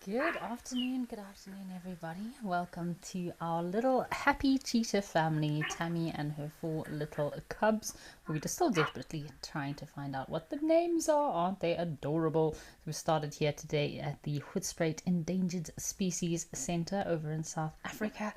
Good afternoon, everybody. Welcome to our little happy cheetah family, Tammy and her four little cubs. We're just still desperately trying to find out what the names are. Aren't they adorable? We started here today at the Hoedspruit Endangered Species Centre over in South Africa.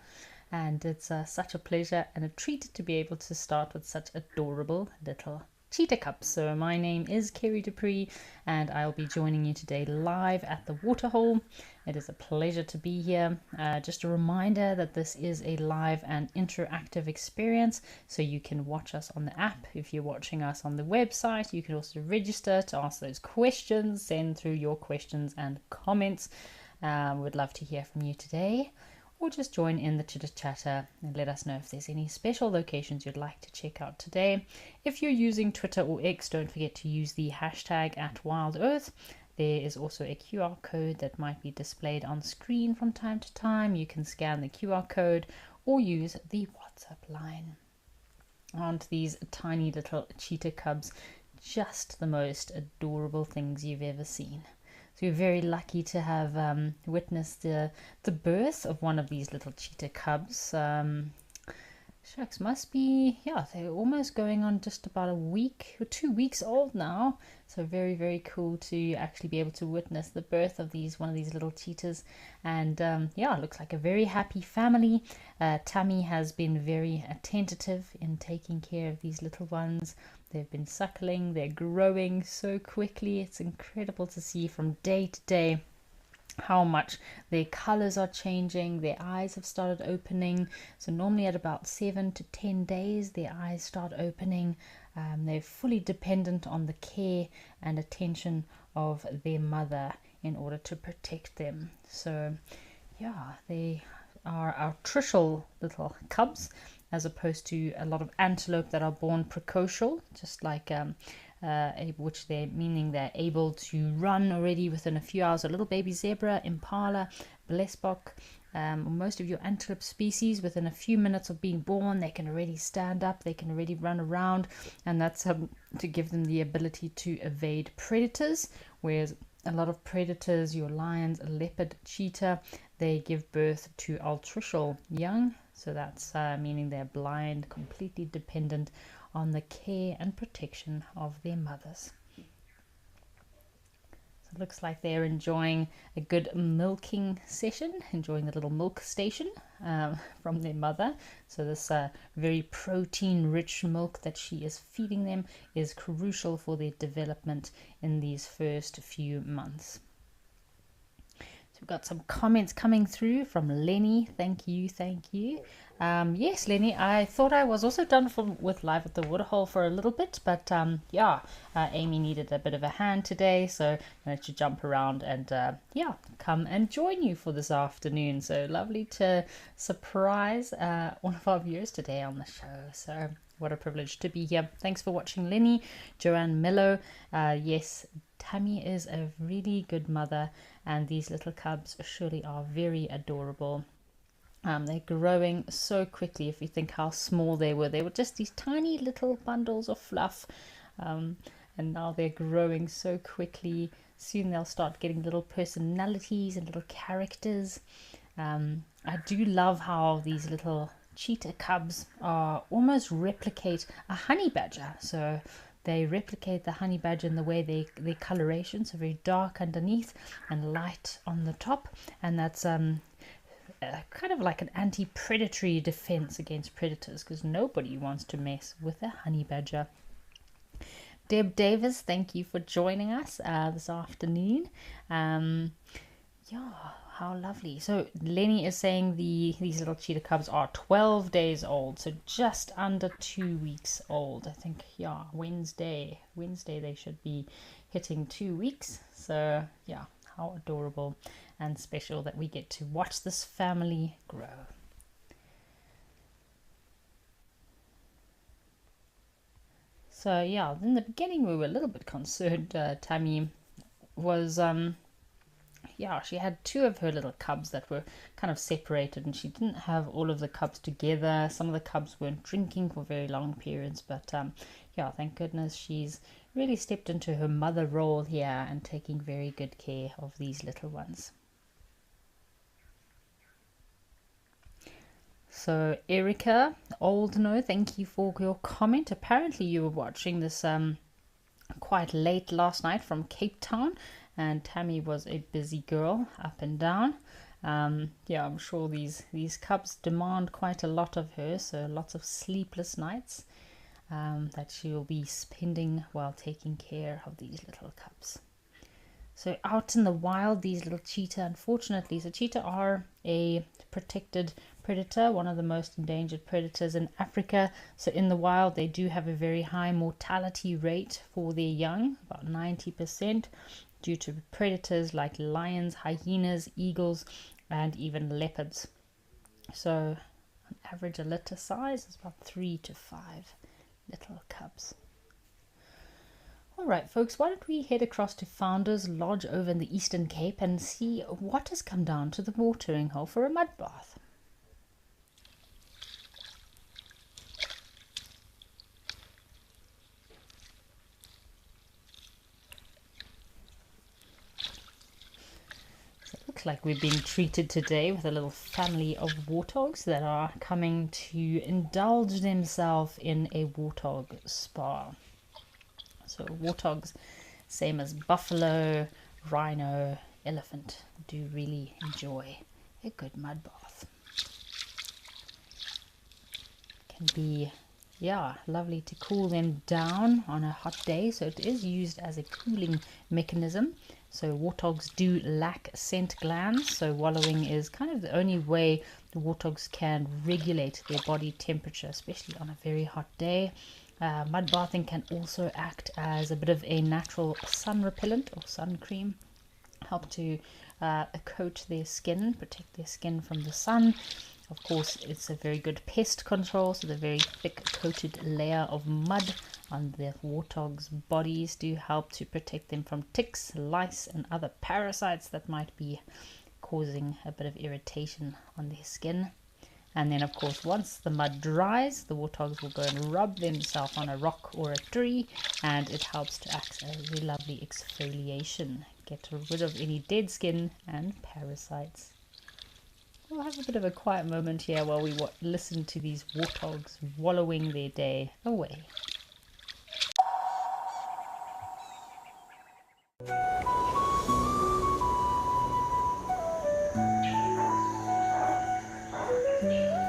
And it's such a pleasure and a treat to be able to start with such adorable little cheetah cubs. So my name is Kerry Dupree and I'll be joining you today live at the waterhole. It is a pleasure to be here. Just a reminder that this is a live and interactive experience, so you can watch us on the app. If you're watching us on the website, you can also register to ask those questions, send through your questions and comments. We'd love to hear from you today, or just join in the chitter chatter and let us know if there's any special locations you'd like to check out today. If you're using Twitter or X, don't forget to use the hashtag @WildEarth. There is also a QR code that might be displayed on screen from time to time. You can scan the QR code or use the WhatsApp line. Aren't these tiny little cheetah cubs just the most adorable things you've ever seen? So we're very lucky to have witnessed the birth of one of these little cheetah cubs. Shucks, must be, yeah, they're almost going on just about a week or 2 weeks old now. So very, very cool to actually be able to witness the birth of one of these little cheetahs. And yeah, it looks like a very happy family. Tammy has been very attentive in taking care of these little ones. They've been suckling, they're growing so quickly. It's incredible to see from day to day how much their colors are changing. Their eyes have started opening. So normally at about 7 to 10 days, their eyes start opening. They're fully dependent on the care and attention of their mother in order to protect them. So yeah, they are our tritial little cubs, as opposed to a lot of antelope that are born precocial, just like which meaning they're able to run already within a few hours. A little baby zebra, impala, blesbok, most of your antelope species, within a few minutes of being born, they can already stand up, they can already run around, and that's to give them the ability to evade predators. Whereas a lot of predators, your lions, leopard, cheetah, they give birth to altricial young. So that's meaning they're blind, completely dependent on the care and protection of their mothers. So it looks like they're enjoying a good milking session, enjoying the little milk station from their mother. So this very protein-rich milk that she is feeding them is crucial for their development in these first few months. So we've got some comments coming through from Lenny. Thank you, thank you. Yes, Lenny, I thought I was also done with live at the waterhole for a little bit, but yeah, Amy needed a bit of a hand today, so I wanted to jump around and yeah, come and join you for this afternoon. So lovely to surprise one of our viewers today on the show. So what a privilege to be here. Thanks for watching, Lenny. Joanne Mello, yes, Tammy is a really good mother, and these little cubs surely are very adorable. They're growing so quickly. If you think how small they were just these tiny little bundles of fluff, and now they're growing so quickly. Soon they'll start getting little personalities and little characters. I do love how these little cheetah cubs almost replicate a honey badger. So they replicate the honey badger in the way their coloration, so very dark underneath and light on the top, and that's kind of like an anti-predatory defense against predators, because nobody wants to mess with a honey badger. Deb Davis, thank you for joining us this afternoon. Yeah, how lovely. So Lenny is saying these little cheetah cubs are 12 days old, so just under 2 weeks old. I think, yeah, Wednesday they should be hitting 2 weeks. So yeah, how adorable and special that we get to watch this family grow. So yeah, in the beginning we were a little bit concerned. Tammy was yeah, she had two of her little cubs that were kind of separated, and she didn't have all of the cubs together. Some of the cubs weren't drinking for very long periods, but yeah, thank goodness she's really stepped into her mother role here and taking very good care of these little ones. So Erica Oldno, thank you for your comment. Apparently you were watching this quite late last night from Cape Town, and Tammy was a busy girl up and down. Yeah, I'm sure these cubs demand quite a lot of her, so lots of sleepless nights that she will be spending while taking care of these little cubs. So out in the wild, these little cheetah, unfortunately, so cheetah are a protected predator, one of the most endangered predators in Africa. So in the wild, they do have a very high mortality rate for their young, about 90%, due to predators like lions, hyenas, eagles, and even leopards. So on average, a litter size is about 3 to 5 little cubs. All right, folks, why don't we head across to Founders Lodge over in the Eastern Cape and see what has come down to the watering hole for a mud bath. So it looks like we're being treated today with a little family of warthogs that are coming to indulge themselves in a warthog spa. So warthogs, same as buffalo, rhino, elephant, do really enjoy a good mud bath. Can be, yeah, lovely to cool them down on a hot day. So it is used as a cooling mechanism. So warthogs do lack scent glands. So wallowing is kind of the only way the warthogs can regulate their body temperature, especially on a very hot day. Mud bathing can also act as a bit of a natural sun repellent or sun cream, help to coat their skin, protect their skin from the sun. Of course, it's a very good pest control, so the very thick coated layer of mud on the warthogs' bodies do help to protect them from ticks, lice, and other parasites that might be causing a bit of irritation on their skin. And then, of course, once the mud dries, the warthogs will go and rub themselves on a rock or a tree, and it helps to act as a lovely exfoliation. Get rid of any dead skin and parasites. We'll have a bit of a quiet moment here while we listen to these warthogs wallowing their day away.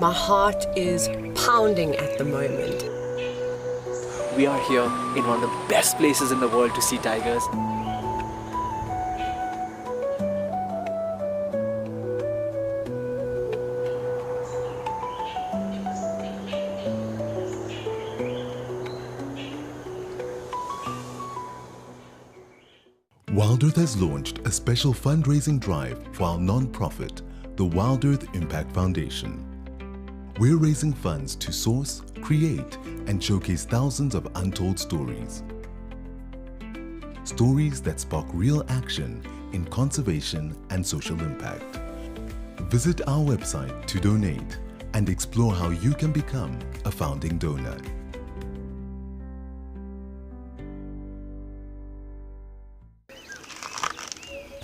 My heart is pounding at the moment. We are here in one of the best places in the world to see tigers. Wild Earth has launched a special fundraising drive for our non-profit, the Wild Earth Impact Foundation. We're raising funds to source, create, and showcase thousands of untold stories. Stories that spark real action in conservation and social impact. Visit our website to donate and explore how you can become a founding donor.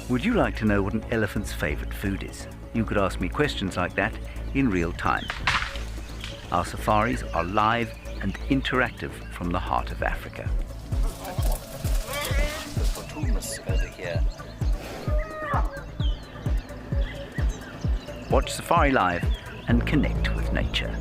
Would you like to know what an elephant's favorite food is? You could ask me questions like that in real time. Our safaris are live and interactive from the heart of Africa. Over here. Watch Safari Live and connect with nature.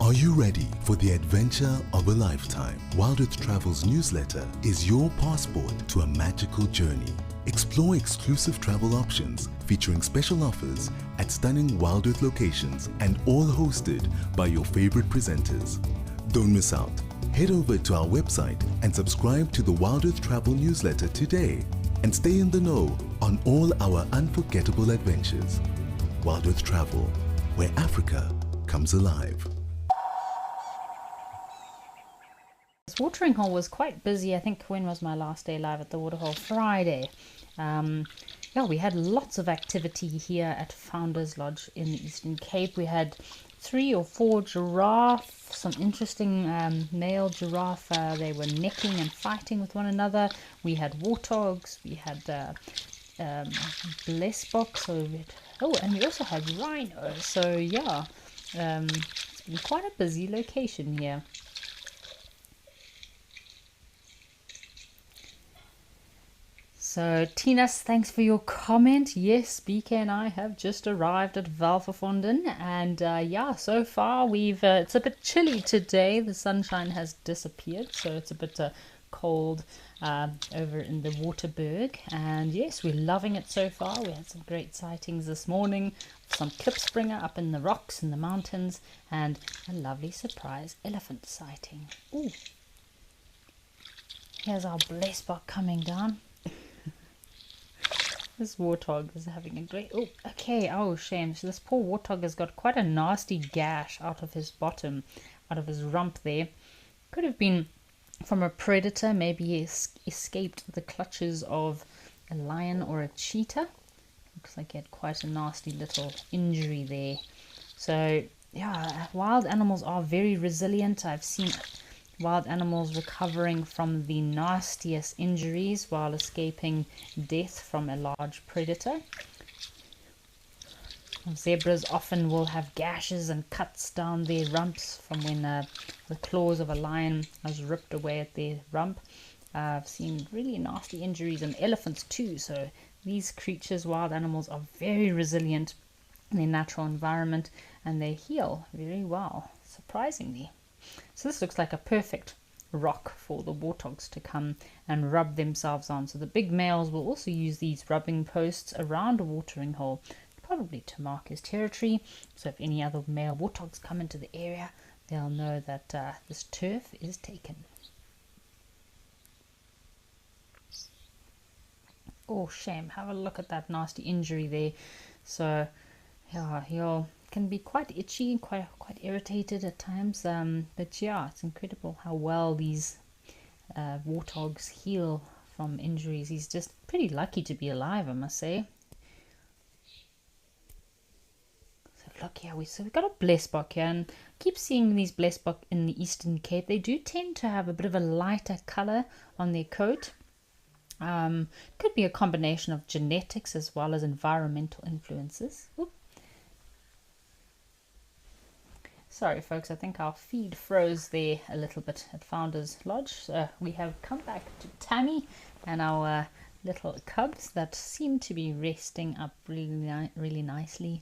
Are you ready for the adventure of a lifetime? Wild Earth Travel's newsletter is your passport to a magical journey. Explore exclusive travel options featuring special offers at stunning Wild Earth locations and all hosted by your favorite presenters. Don't miss out. Head over to our website and subscribe to the Wild Earth Travel newsletter today. and stay in the know on all our unforgettable adventures. Wild with Travel, where Africa comes alive. This watering hole was quite busy. I think, when was my last day live at the waterhole? Friday. Yeah, we had lots of activity here at Founders Lodge in the Eastern Cape. We had 3 or 4 giraffe, some interesting male giraffe. They were necking and fighting with one another. We had warthogs. We had blessboks. And we also had rhino. So yeah, it's been quite a busy location here. So Tinas, thanks for your comment. Yes, BK and I have just arrived at Valverfonden, and yeah, so far it's a bit chilly today. The sunshine has disappeared, so it's a bit cold over in the Waterberg, and yes, we're loving it so far. We had some great sightings this morning, some klipspringer up in the rocks in the mountains, and a lovely surprise elephant sighting. Ooh, here's our blessbok coming down. This warthog is having a great... Oh, okay. Oh, shame. So this poor warthog has got quite a nasty gash out of his bottom, out of his rump there. Could have been from a predator. Maybe he escaped the clutches of a lion or a cheetah. Looks like he had quite a nasty little injury there. So, yeah, wild animals are very resilient. I've seen wild animals recovering from the nastiest injuries while escaping death from a large predator. Zebras often will have gashes and cuts down their rumps from when the claws of a lion has ripped away at their rump. I've seen really nasty injuries in elephants too, so these creatures, wild animals, are very resilient in their natural environment and they heal very well, surprisingly. So this looks like a perfect rock for the warthogs to come and rub themselves on. So the big males will also use these rubbing posts around a watering hole, probably to mark his territory. So if any other male warthogs come into the area, they'll know that this turf is taken. Oh, shame. Have a look at that nasty injury there. So yeah, he'll can be quite itchy and quite irritated at times, but yeah, it's incredible how well these warthogs heal from injuries. He's just pretty lucky to be alive, I must say. So look here, we've got a blessbok here, and I keep seeing these blessbok in the Eastern Cape. They do tend to have a bit of a lighter color on their coat. Could be a combination of genetics as well as environmental influences. Oop. Sorry folks, I think our feed froze there a little bit at Founders Lodge. So we have come back to Tammy and our little cubs that seem to be resting up really nicely.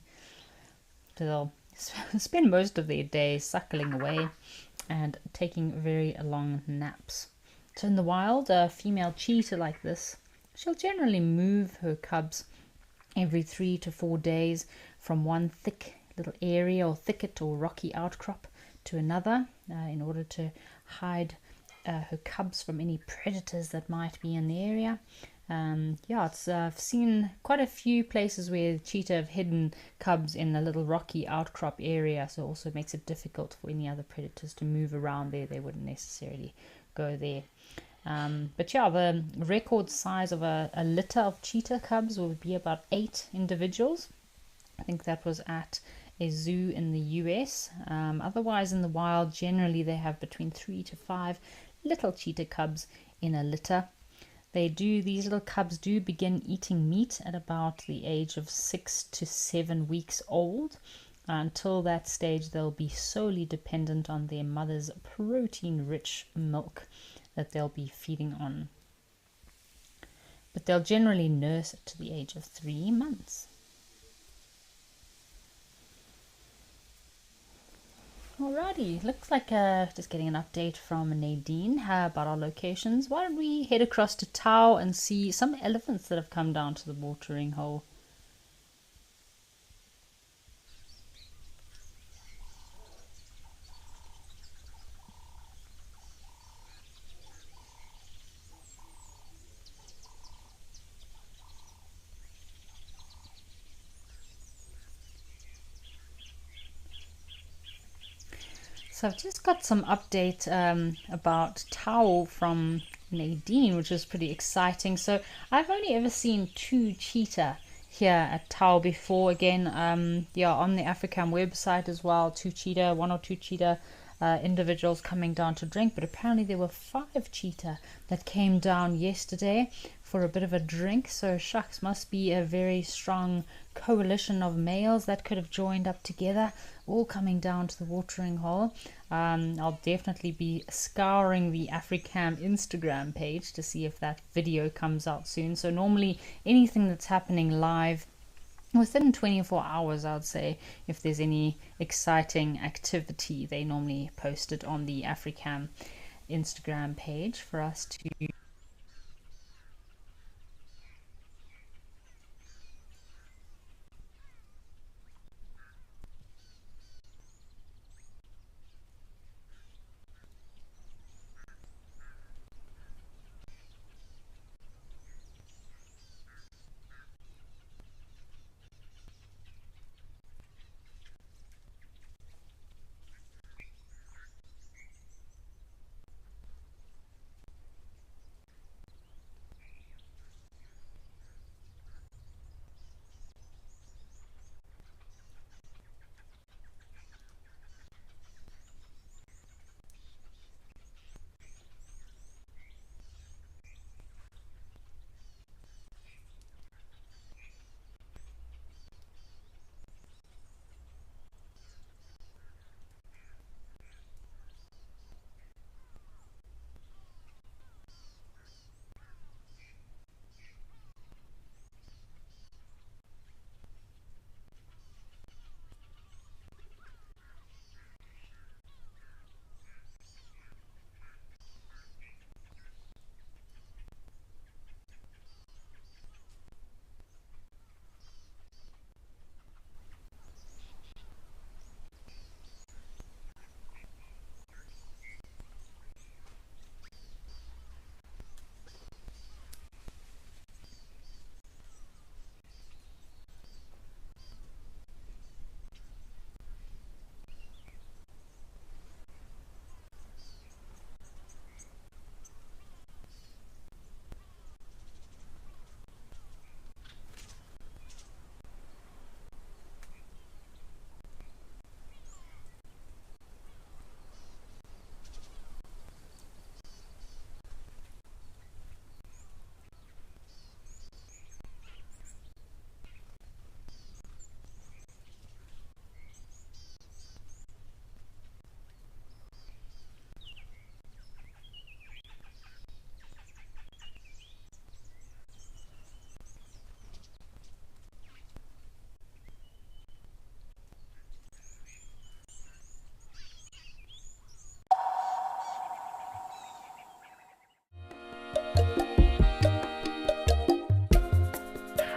So they'll spend most of their day suckling away and taking very long naps. So in the wild, a female cheetah like this, she'll generally move her cubs every 3 to 4 days from one thick little area or thicket or rocky outcrop to another in order to hide her cubs from any predators that might be in the area. Yeah, I've seen quite a few places where cheetah have hidden cubs in a little rocky outcrop area, so it also makes it difficult for any other predators to move around there. They wouldn't necessarily go there. But yeah, the record size of a litter of cheetah cubs would be about 8 individuals. I think that was at a zoo in the US. Otherwise in the wild, generally they have between 3 to 5 little cheetah cubs in a litter. These little cubs do begin eating meat at about the age of 6 to 7 weeks old. Until that stage, they'll be solely dependent on their mother's protein-rich milk that they'll be feeding on. But they'll generally nurse to the age of 3 months. Alrighty, looks like just getting an update from Nadine about our locations. Why don't we head across to Tau and see some elephants that have come down to the watering hole. So I've just got some update about Tau from Nadine, which is pretty exciting. So I've only ever seen 2 cheetah here at Tau before. Again, yeah, on the African website as well, 2 cheetah, 1 or 2 cheetah individuals coming down to drink, but apparently there were 5 cheetah that came down yesterday for a bit of a drink. So shucks, must be a very strong coalition of males that could have joined up together, all coming down to the watering hole. I'll definitely be scouring the Africam Instagram page to see if that video comes out soon. So normally anything that's happening live within 24 hours, I would say, if there's any exciting activity, they normally post it on the Africam Instagram page for us to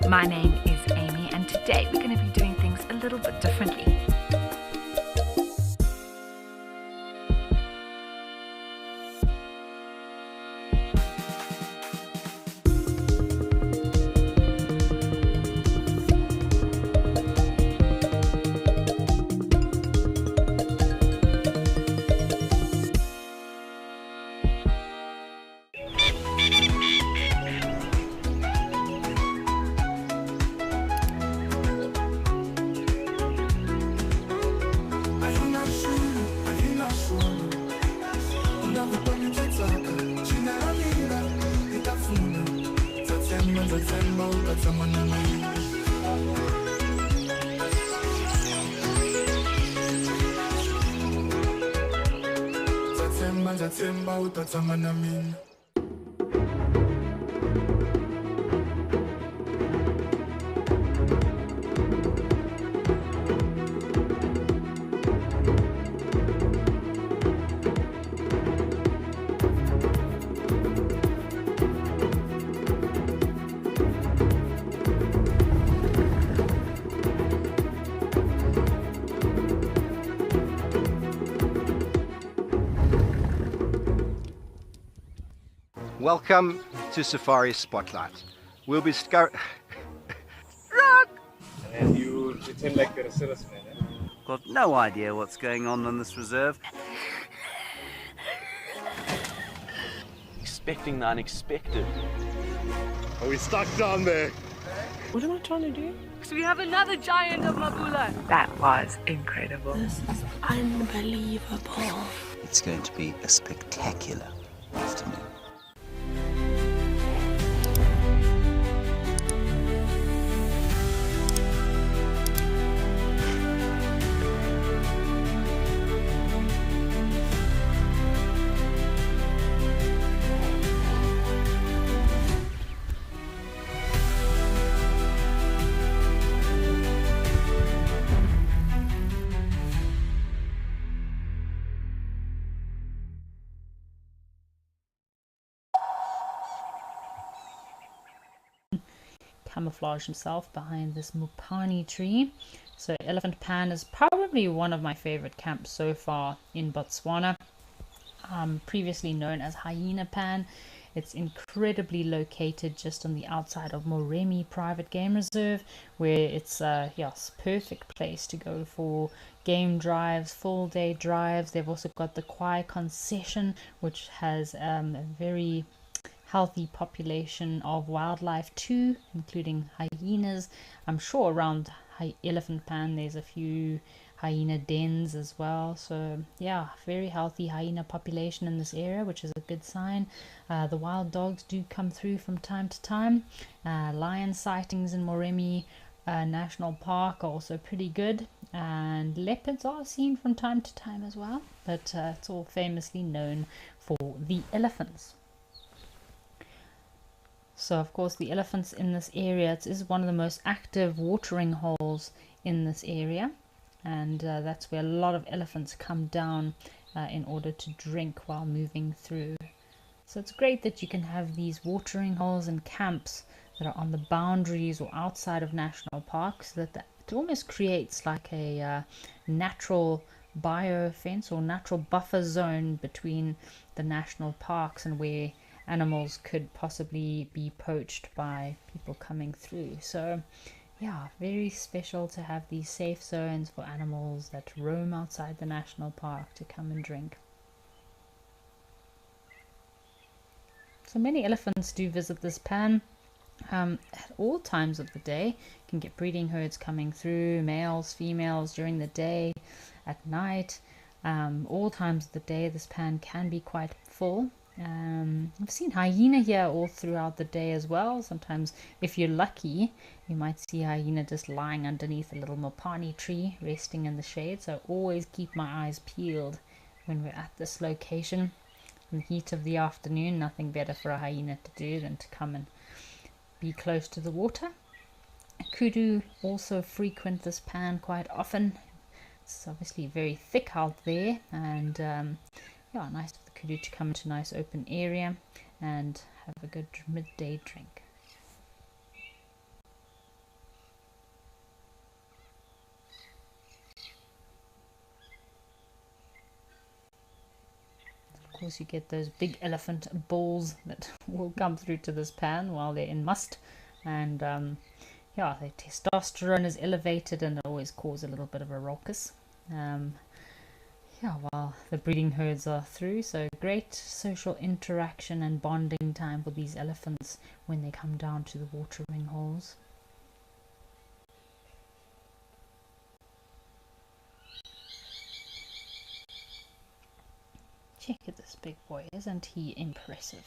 My name is Amy, and today we're going to be doing things a little bit differently. Welcome to Safari Spotlight. We'll be And you pretend like you're a salesman, eh? Got no idea what's going on this reserve. Expecting the unexpected. Are we stuck down there? What am I trying to do? So we have another giant of Mabula. That was incredible. This is unbelievable. It's going to be a spectacular afternoon. Camouflage himself behind this mupani tree. So Elephant Pan is probably one of my favorite camps so far in Botswana. Previously known as Hyena Pan. It's incredibly located just on the outside of Moremi Private Game Reserve, where it's yes, perfect place to go for game drives, full day drives. They've also got the Kwai concession, which has a very healthy population of wildlife too, including hyenas. I'm sure around Elephant Pan there's a few hyena dens as well. So yeah, very healthy hyena population in this area, which is a good sign. The wild dogs do come through from time to time. Lion sightings in Moremi National Park are also pretty good, and leopards are seen from time to time as well, but it's all famously known for the elephants. So of course the elephants in this area, it is one of the most active watering holes in this area, and that's where a lot of elephants come down in order to drink while moving through. So it's great that you can have these watering holes and camps that are on the boundaries or outside of national parks, so that it almost creates like a natural biofence or natural buffer zone between the national parks and where animals could possibly be poached by people coming through. So yeah, very special to have these safe zones for animals that roam outside the national park to come and drink. So many elephants do visit this pan at all times of the day. You can get breeding herds coming through, males, females during the day, at night, all times of the day. This pan can be quite full. I've seen hyena here all throughout the day as well. Sometimes if you're lucky you might see hyena just lying underneath a little mopani tree resting in the shade, so always keep my eyes peeled when we're at this location. In the heat of the afternoon, nothing better for a hyena to do than to come and be close to the water. Kudu also frequent this pan quite often. It's obviously very thick out there, and yeah, nice for the kudu to come to a nice open area and have a good midday drink. Of course you get those big elephant bulls that will come through to this pan while they're in must, and yeah, their testosterone is elevated and always cause a little bit of a raucous. Yeah, while the breeding herds are through, so great social interaction and bonding time for these elephants when they come down to the watering holes. Check at this big boy, isn't he impressive?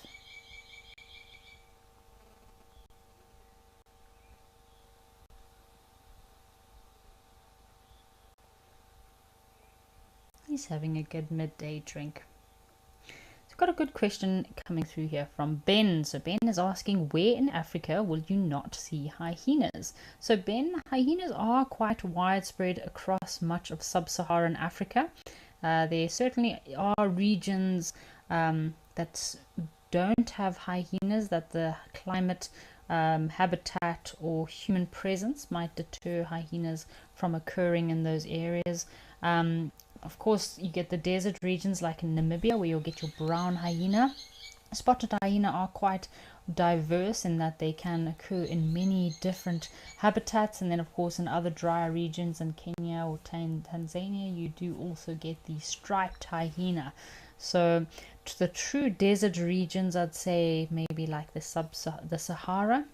He's having a good midday drink. So I've got a good question coming through here from Ben. So Ben is asking, where in Africa will you not see hyenas? So Ben, hyenas are quite widespread across much of sub-Saharan Africa. There certainly are regions that don't have hyenas, that the climate, habitat or human presence might deter hyenas from occurring in those areas. Of course, you get the desert regions like in Namibia, where you'll get your brown hyena. Spotted hyena are quite diverse in that they can occur in many different habitats, and then of course in other drier regions in Kenya or Tanzania you do also get the striped hyena. So the true desert regions, I'd say maybe like the Sahara,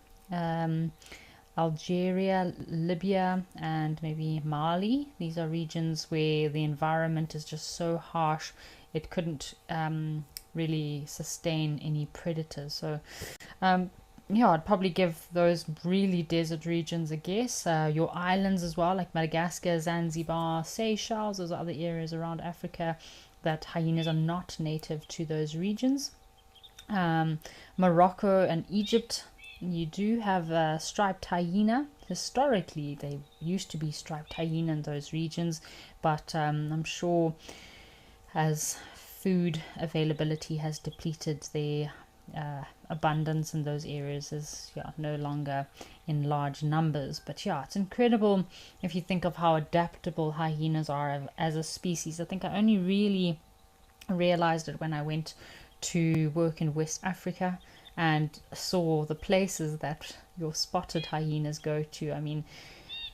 Algeria, Libya, and maybe Mali. These are regions where the environment is just so harsh it couldn't really sustain any predators. So yeah, I'd probably give those really desert regions a guess. Your islands as well, like Madagascar, Zanzibar, Seychelles, those are other areas around Africa that hyenas are not native to those regions. Morocco and Egypt, you do have striped hyena. Historically, they used to be striped hyena in those regions, but I'm sure as food availability has depleted, their abundance in those areas is no longer in large numbers. But yeah, it's incredible if you think of how adaptable hyenas are as a species. I think I only really realized it when I went to work in West Africa and saw the places that your spotted hyenas go to. I mean,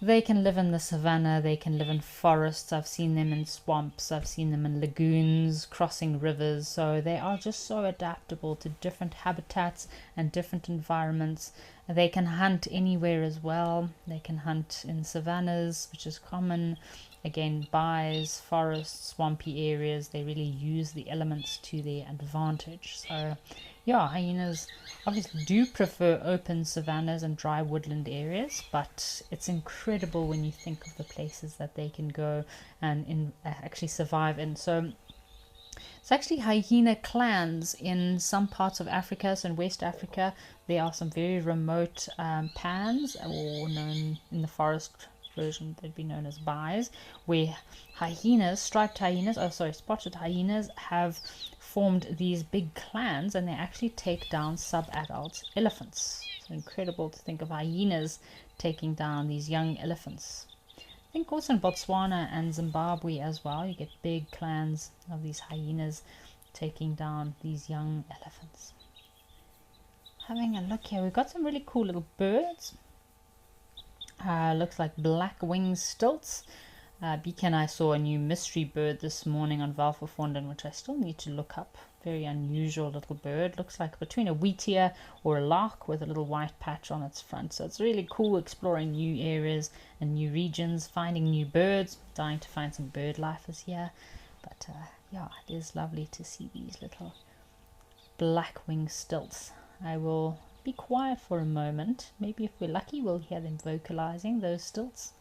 they can live in the savannah, they can live in forests. I've seen them in swamps, I've seen them in lagoons, crossing rivers. So they are just so adaptable to different habitats and different environments. They can hunt anywhere as well. They can hunt in savannas, which is common. Again, byres, forests, swampy areas. They really use the elements to their advantage. So yeah, hyenas obviously do prefer open savannas and dry woodland areas, but it's incredible when you think of the places that they can go and actually survive in. So it's actually hyena clans in some parts of Africa. So in West Africa, there are some very remote pans, or known in the forest version, they'd be known as byres, where hyenas, spotted hyenas have formed these big clans, and they actually take down sub-adult elephants. So incredible to think of hyenas taking down these young elephants. I think also in Botswana and Zimbabwe as well, you get big clans of these hyenas taking down these young elephants. Having a look here, we've got some really cool little birds. Looks like black winged stilts. Beacon and I saw a new mystery bird this morning on Valverfonden, which I still need to look up. Very unusual little bird. Looks like between a wheatear or a lark with a little white patch on its front. So it's really cool exploring new areas and new regions, finding new birds. Dying to find some bird life this year. But yeah, it is lovely to see these little black winged stilts. I will be quiet for a moment. Maybe if we're lucky, we'll hear them vocalizing those stilts.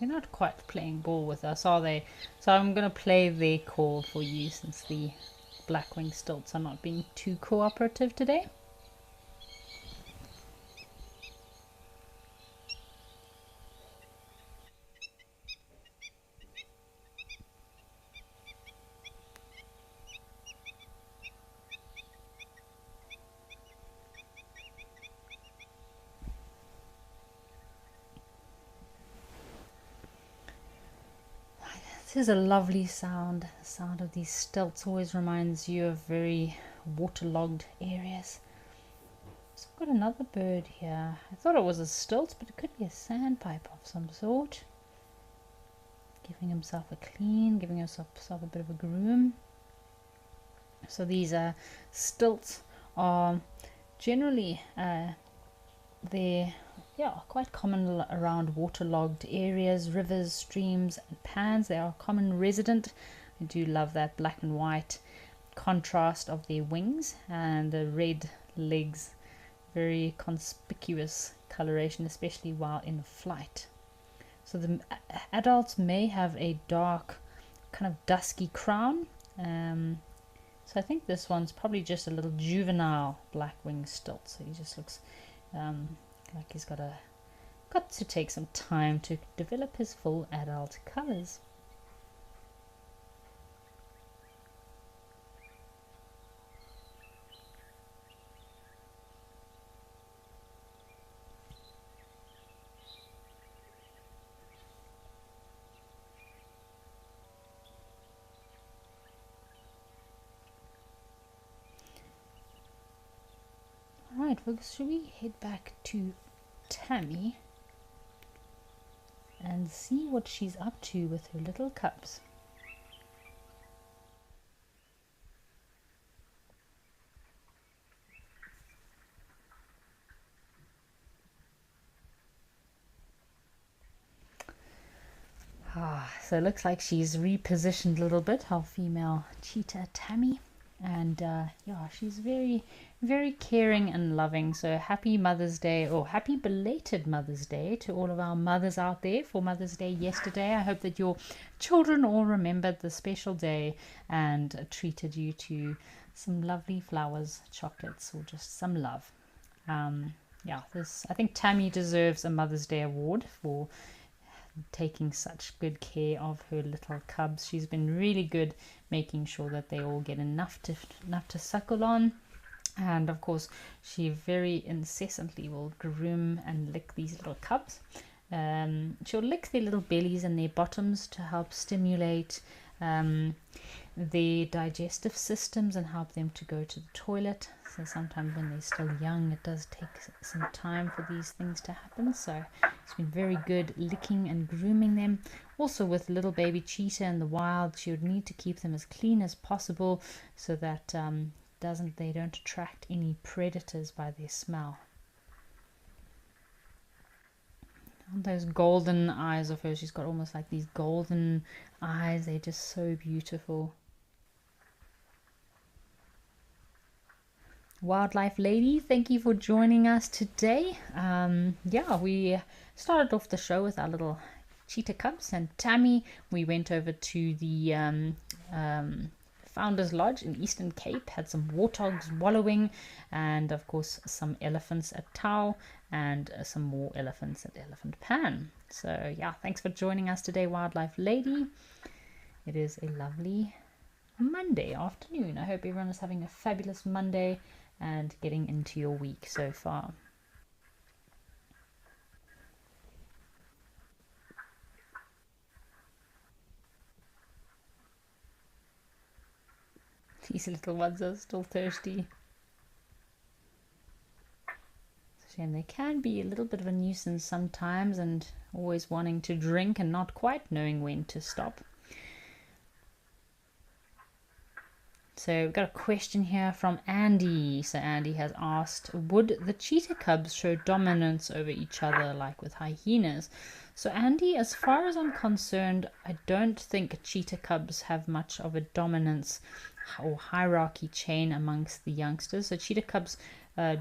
They're not quite playing ball with us, are they? So I'm going to play their call for you, since the black-winged stilts are not being too cooperative today. This is a lovely sound. The sound of these stilts always reminds you of very waterlogged areas. So I've got another bird here. I thought it was a stilt, but it could be a sandpiper of some sort. Giving himself a clean, giving himself a bit of a groom. So these stilts are generally they're quite common around waterlogged areas, rivers, streams and pans. They are a common resident. I do love that black and white contrast of their wings and the red legs. Very conspicuous coloration, especially while in flight. So the adults may have a dark, kind of dusky crown. So I think this one's probably just a little juvenile black wing stilt. So he just looks like he's got to take some time to develop his full adult colors. Alright folks, should we head back to Tammy and see what she's up to with her little cubs? So it looks like she's repositioned a little bit, our female cheetah Tammy. And yeah, she's very, very caring and loving. So happy Mother's Day, or happy belated Mother's Day to all of our mothers out there for Mother's Day yesterday. I hope that your children all remembered the special day and treated you to some lovely flowers, chocolates, or just some love. Yeah, I think Tammy deserves a Mother's Day award for taking such good care of her little cubs. She's been really good making sure that they all get enough to suckle on, and of course she very incessantly will groom and lick these little cubs. She'll lick their little bellies and their bottoms to help stimulate their digestive systems and help them to go to the toilet. So sometimes when they're still young, it does take some time for these things to happen. So it's been very good licking and grooming them. Also with little baby cheetah in the wild, she would need to keep them as clean as possible so that they don't attract any predators by their smell. Those golden eyes of hers, she's got almost like these golden eyes. They're just so beautiful. Wildlife Lady, thank you for joining us today. Yeah, we started off the show with our little cheetah cubs and Tammy. We went over to the Founders Lodge in Eastern Cape, had some warthogs wallowing, and of course some elephants at Tau, and some more elephants at Elephant Pan. So yeah, thanks for joining us today, Wildlife Lady. It is a lovely Monday afternoon. I hope everyone is having a fabulous Monday and getting into your week so far. These little ones are still thirsty. It's a shame. They can be a little bit of a nuisance sometimes and always wanting to drink and not quite knowing when to stop. So we've got a question here from Andy. So Andy has asked, would the cheetah cubs show dominance over each other like with hyenas? So Andy, as far as I'm concerned, I don't think cheetah cubs have much of a dominance or hierarchy chain amongst the youngsters. So cheetah cubs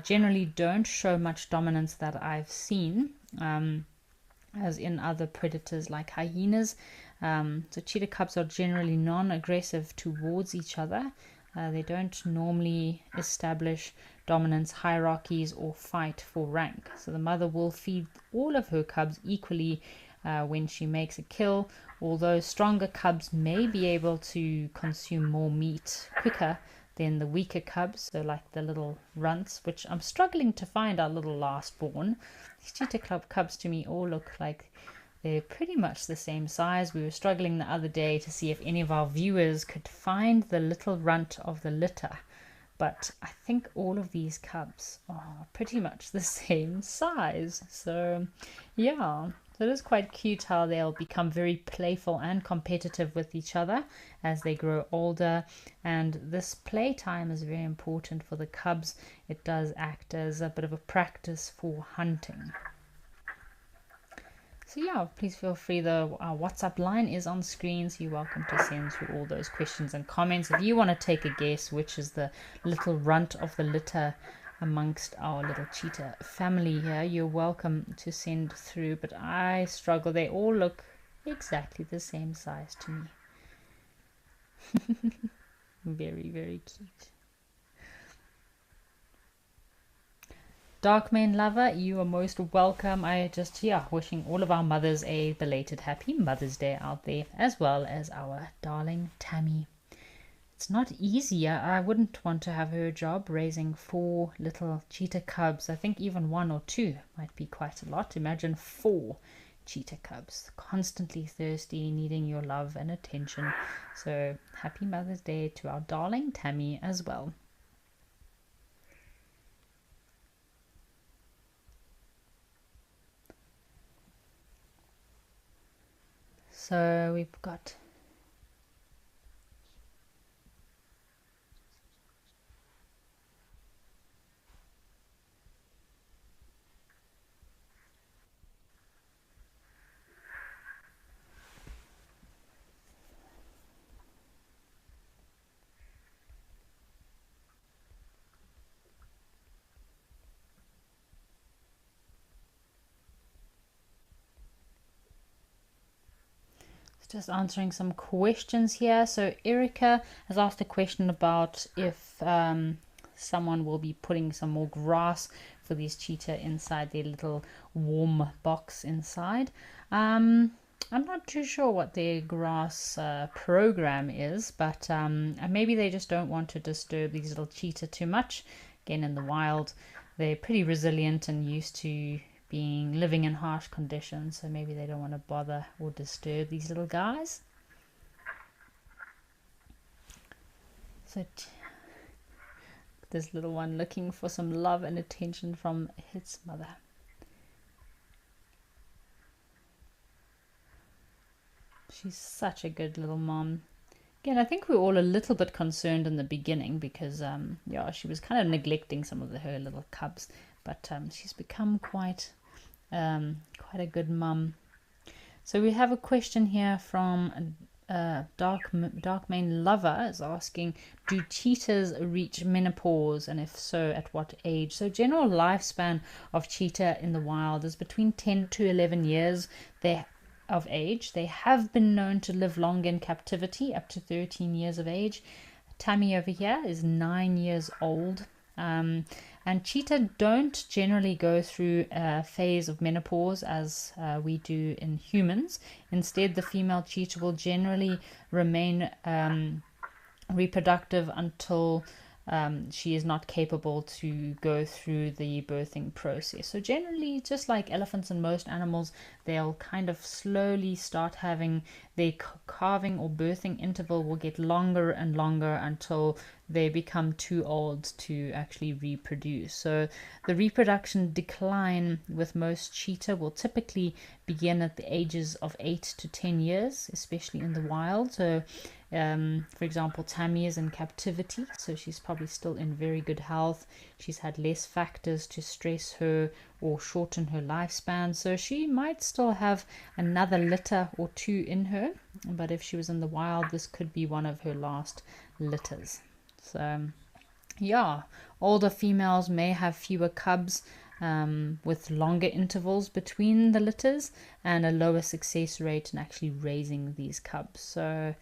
generally don't show much dominance that I've seen, as in other predators like hyenas. So cheetah cubs are generally non-aggressive towards each other. They don't normally establish dominance hierarchies or fight for rank. So the mother will feed all of her cubs equally when she makes a kill, although stronger cubs may be able to consume more meat quicker than the weaker cubs, so like the little runts, which I'm struggling to find our little last born. These cheetah cubs to me all look like they're pretty much the same size. We were struggling the other day to see if any of our viewers could find the little runt of the litter, but I think all of these cubs are pretty much the same size. So yeah, so it is quite cute how they'll become very playful and competitive with each other as they grow older, and this playtime is very important for the cubs. It does act as a bit of a practice for hunting. So yeah, please feel free. The WhatsApp line is on screen, so you're welcome to send through all those questions and comments. If you want to take a guess which is the little runt of the litter amongst our little cheetah family here, you're welcome to send through, but I struggle. They all look exactly the same size to me. Very, very cute. Dark Mane Lover, you are most welcome. I just, wishing all of our mothers a belated happy Mother's Day out there, as well as our darling Tammy. It's not easy. I wouldn't want to have her job raising 4 little cheetah cubs. I think even 1 or 2 might be quite a lot. Imagine 4 cheetah cubs, constantly thirsty, needing your love and attention. So happy Mother's Day to our darling Tammy as well. So we've got just answering some questions here. So Erica has asked a question about if someone will be putting some more grass for these cheetah inside their little warm box inside. I'm not too sure what their grass program is, but maybe they just don't want to disturb these little cheetah too much. Again, in the wild, they're pretty resilient and used to living in harsh conditions, so maybe they don't want to bother or disturb these little guys. So this little one looking for some love and attention from its mother. She's such a good little mom. Again, I think we were all a little bit concerned in the beginning because she was kind of neglecting some of her little cubs, but she's become quite a good mum. So we have a question here from Dark Mane Lover is asking, do cheetahs reach menopause, and if so, at what age? So general lifespan of cheetah in the wild is between 10 to 11 years of age. They have been known to live longer in captivity, up to 13 years of age. Tammy over here is 9 years old. And cheetah don't generally go through a phase of menopause as we do in humans. Instead, the female cheetah will generally remain reproductive until she is not capable to go through the birthing process. So generally, just like elephants and most animals, they'll kind of slowly start having their calving or birthing interval will get longer and longer until they become too old to actually reproduce. So the reproduction decline with most cheetah will typically begin at the ages of 8 to 10 years, especially in the wild. So for example, Tammy is in captivity, so she's probably still in very good health. She's had less factors to stress her or shorten her lifespan, so she might still have another litter or 2 in her, but if she was in the wild, this could be one of her last litters. So older females may have fewer cubs with longer intervals between the litters and a lower success rate in actually raising these cubs. So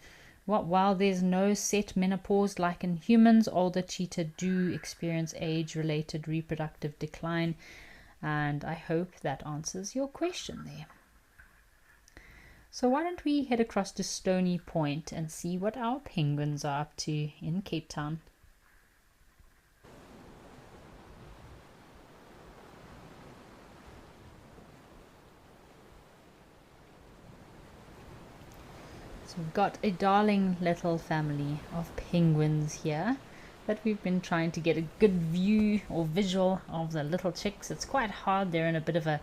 while there's no set menopause like in humans, older cheetah do experience age-related reproductive decline, and I hope that answers your question there. So why don't we head across to Stony Point and see what our penguins are up to in Cape Town. So we've got a darling little family of penguins here, but we've been trying to get a good view or visual of the little chicks. It's quite hard. They're in a bit of a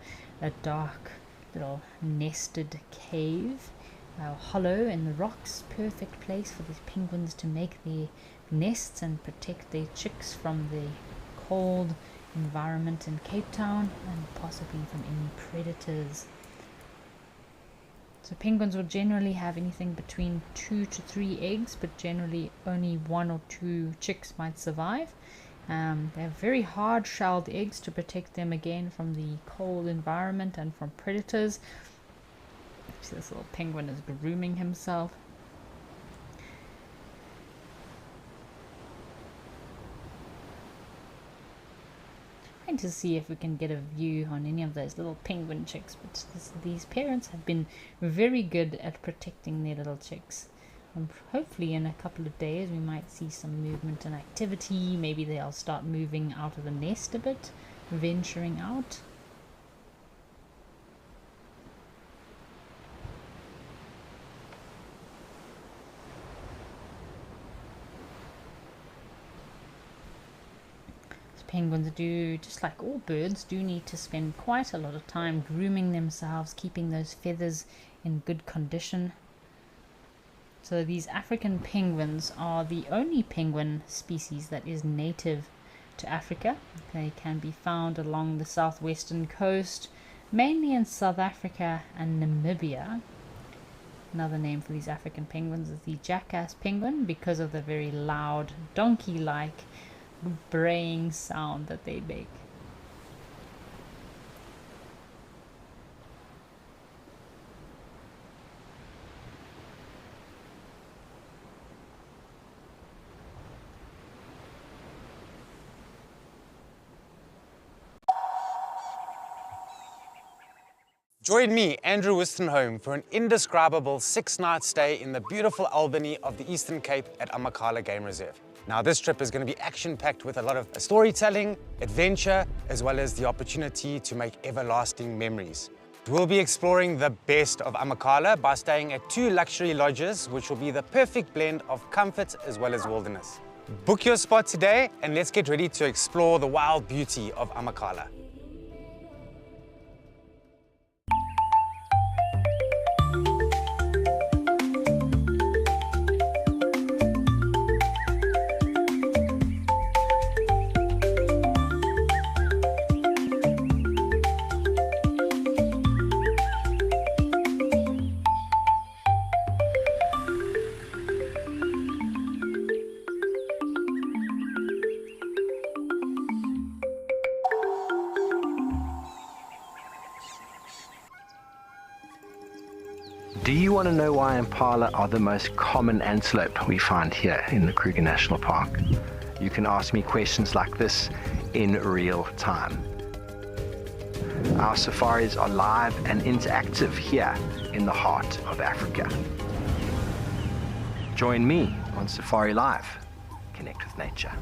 dark little nested cave, hollow in the rocks. Perfect place for these penguins to make their nests and protect their chicks from the cold environment in Cape Town and possibly from any predators. So penguins will generally have anything between 2 to 3 eggs, but generally only 1 or 2 chicks might survive. They have very hard-shelled eggs to protect them again from the cold environment and from predators. See, this little penguin is grooming himself. Trying to see if we can get a view on any of those little penguin chicks, but these parents have been very good at protecting their little chicks. Hopefully in a couple of days we might see some movement and activity. Maybe they'll start moving out of the nest a bit, venturing out. Penguins do, just like all birds, do need to spend quite a lot of time grooming themselves, keeping those feathers in good condition. So these African penguins are the only penguin species that is native to Africa. They can be found along the southwestern coast, mainly in South Africa and Namibia. Another name for these African penguins is the jackass penguin, because of the very loud, donkey-like braying sound that they make. Join me, Andrew Wistenholm, for an indescribable 6-night stay in the beautiful Albany of the Eastern Cape at Amakhala Game Reserve. Now, this trip is going to be action-packed with a lot of storytelling, adventure, as well as the opportunity to make everlasting memories. We'll be exploring the best of Amakhala by staying at 2 luxury lodges, which will be the perfect blend of comfort as well as wilderness. Book your spot today and let's get ready to explore the wild beauty of Amakhala. Do you want to know why impala are the most common antelope we find here in the Kruger National Park? You can ask me questions like this in real time. Our safaris are live and interactive here in the heart of Africa. Join me on Safari Live. Connect with nature.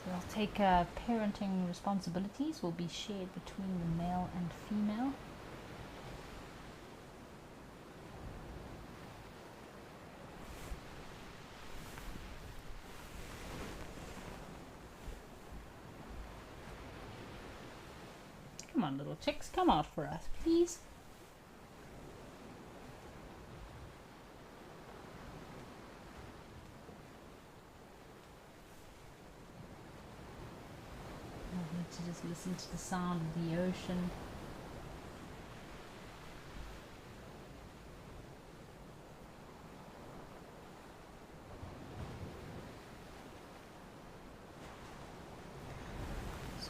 They'll take parenting responsibilities will be shared between the male and female. Come on, little chicks, come out for us, please. To just listen to the sound of the ocean.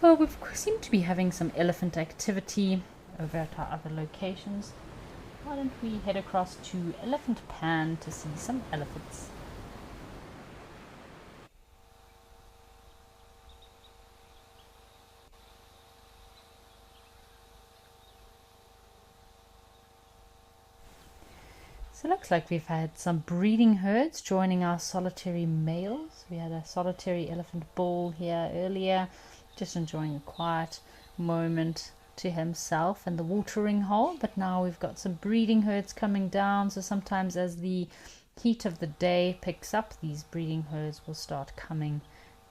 So we seem to be having some elephant activity over at our other locations. Why don't we head across to Elephant Pan to see some elephants? So it looks like we've had some breeding herds joining our solitary males. We had a solitary elephant bull here earlier, just enjoying a quiet moment to himself and the watering hole. But now we've got some breeding herds coming down. So sometimes as the heat of the day picks up, these breeding herds will start coming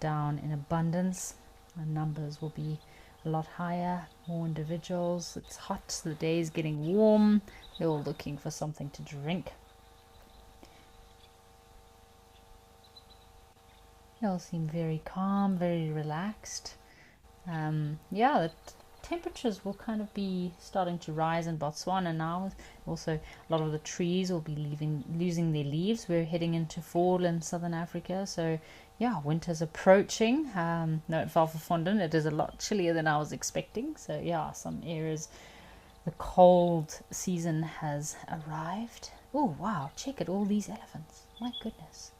down in abundance. The numbers will be a lot higher, more individuals. It's hot, the day is getting warm. They're all looking for something to drink. They all seem very calm, very relaxed. Yeah, the temperatures will kind of be starting to rise in Botswana now. Also, a lot of the trees will be losing their leaves. We're heading into fall in southern Africa, so yeah, winter's approaching. No, at Valverfontein it is a lot chillier than I was expecting. So yeah, some areas the cold season has arrived. Oh wow, check it, all these elephants. My goodness.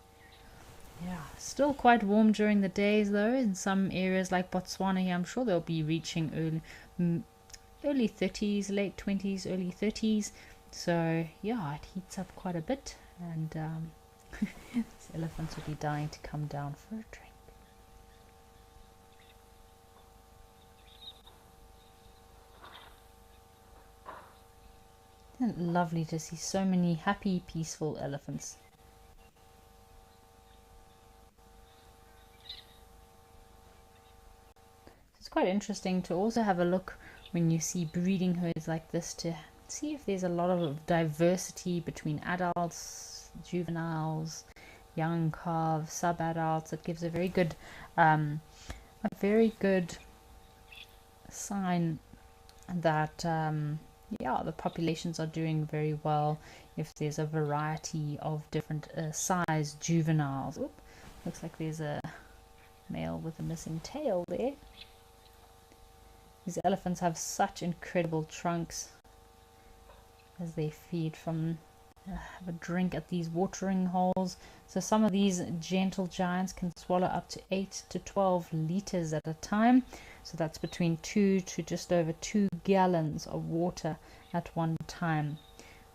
Yeah, still quite warm during the days though. In some areas like Botswana here, I'm sure they'll be reaching early 30s, late 20s, early 30s. So yeah, it heats up quite a bit, and these elephants will be dying to come down for a drink. Isn't it lovely to see so many happy, peaceful elephants? It's quite interesting to also have a look when you see breeding herds like this to see if there's a lot of diversity between adults, juveniles, young calves, sub-adults. It gives a very good sign that yeah, the populations are doing very well if there's a variety of different size juveniles. Oop, looks like there's a male with a missing tail there. These elephants have such incredible trunks as they feed from have a drink at these watering holes. So some of these gentle giants can swallow up to 8 to 12 liters at a time. So that's between 2 to just over 2 gallons of water at one time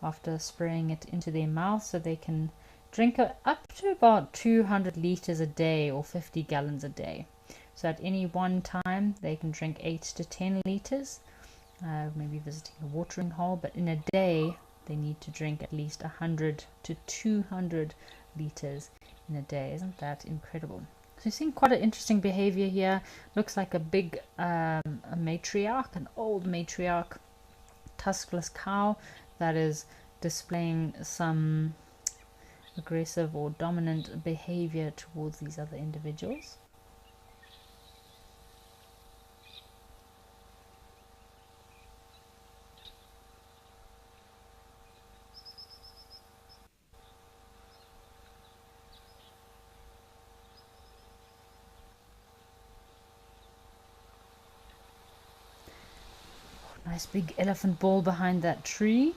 after spraying it into their mouth. So they can drink up to about 200 liters a day or 50 gallons a day. So at any one time they can drink 8 to 10 liters, maybe visiting a watering hole, but in a day they need to drink at least 100 to 200 liters in a day. Isn't that incredible? So you're seeing quite an interesting behavior here. Looks like a big a matriarch, an old matriarch tuskless cow that is displaying some aggressive or dominant behavior towards these other individuals. Nice big elephant ball behind that tree.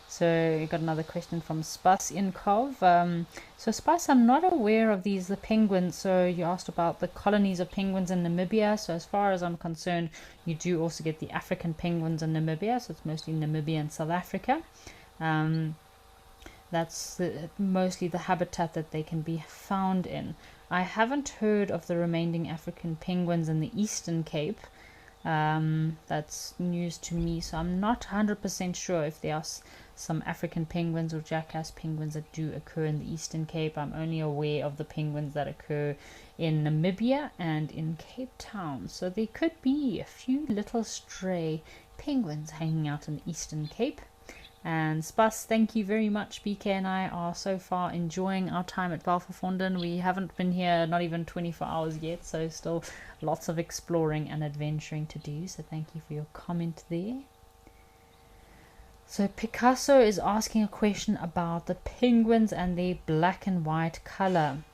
So you got another question from Spas Inkov. So Spas, I'm not aware of the penguins. So you asked about the colonies of penguins in Namibia. So as far as I'm concerned, you do also get the African penguins in Namibia. So it's mostly Namibia and South Africa. That's mostly the habitat that they can be found in. I haven't heard of the remaining African penguins in the Eastern Cape. That's news to me, so I'm not 100% sure if there are some African penguins or jackass penguins that do occur in the Eastern Cape. I'm only aware of the penguins that occur in Namibia and in Cape Town. So there could be a few little stray penguins hanging out in the Eastern Cape. And Spas, thank you very much. BK and I are so far enjoying our time at Valverfontein. We haven't been here not even 24 hours yet, so still lots of exploring and adventuring to do. So thank you for your comment there. So Picasso is asking a question about the penguins and their black and white color.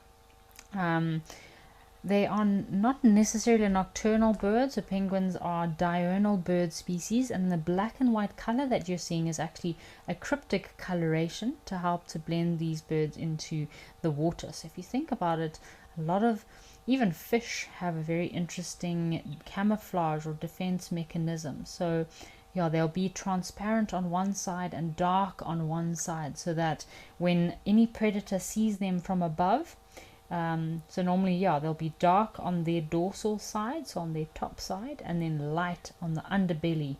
they are not necessarily nocturnal birds. So penguins are diurnal bird species, and the black and white color that you're seeing is actually a cryptic coloration to help to blend these birds into the water. So if you think about it, a lot of even fish have a very interesting camouflage or defense mechanism. So yeah, they'll be transparent on one side and dark on one side, so that when any predator sees them from above, so normally, yeah, they'll be dark on their dorsal side, so on their top side, and then light on the underbelly.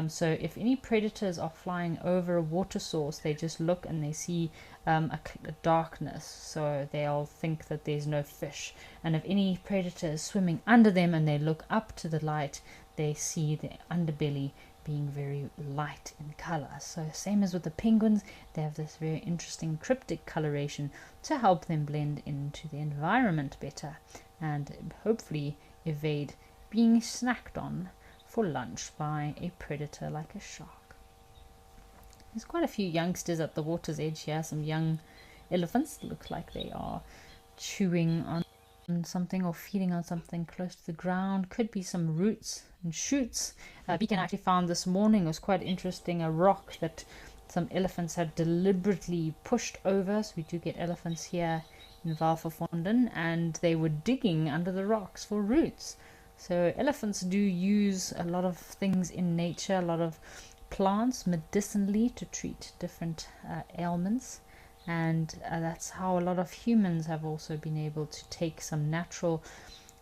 So if any predators are flying over a water source, they just look and they see a darkness, so they'll think that there's no fish. And if any predator is swimming under them and they look up to the light, they see the underbelly being very light in color. So same as with the penguins, they have this very interesting cryptic coloration to help them blend into the environment better and hopefully evade being snacked on for lunch by a predator like a shark. There's quite a few youngsters at the water's edge here, some young elephants. Look like they are chewing on something or feeding on something close to the ground. Could be some roots and shoots. Beacon actually found this morning, it was quite interesting, a rock that some elephants had deliberately pushed over. So we do get elephants here in Valvervonden, and they were digging under the rocks for roots. So elephants do use a lot of things in nature, a lot of plants medicinally to treat different ailments. And that's how a lot of humans have also been able to take some natural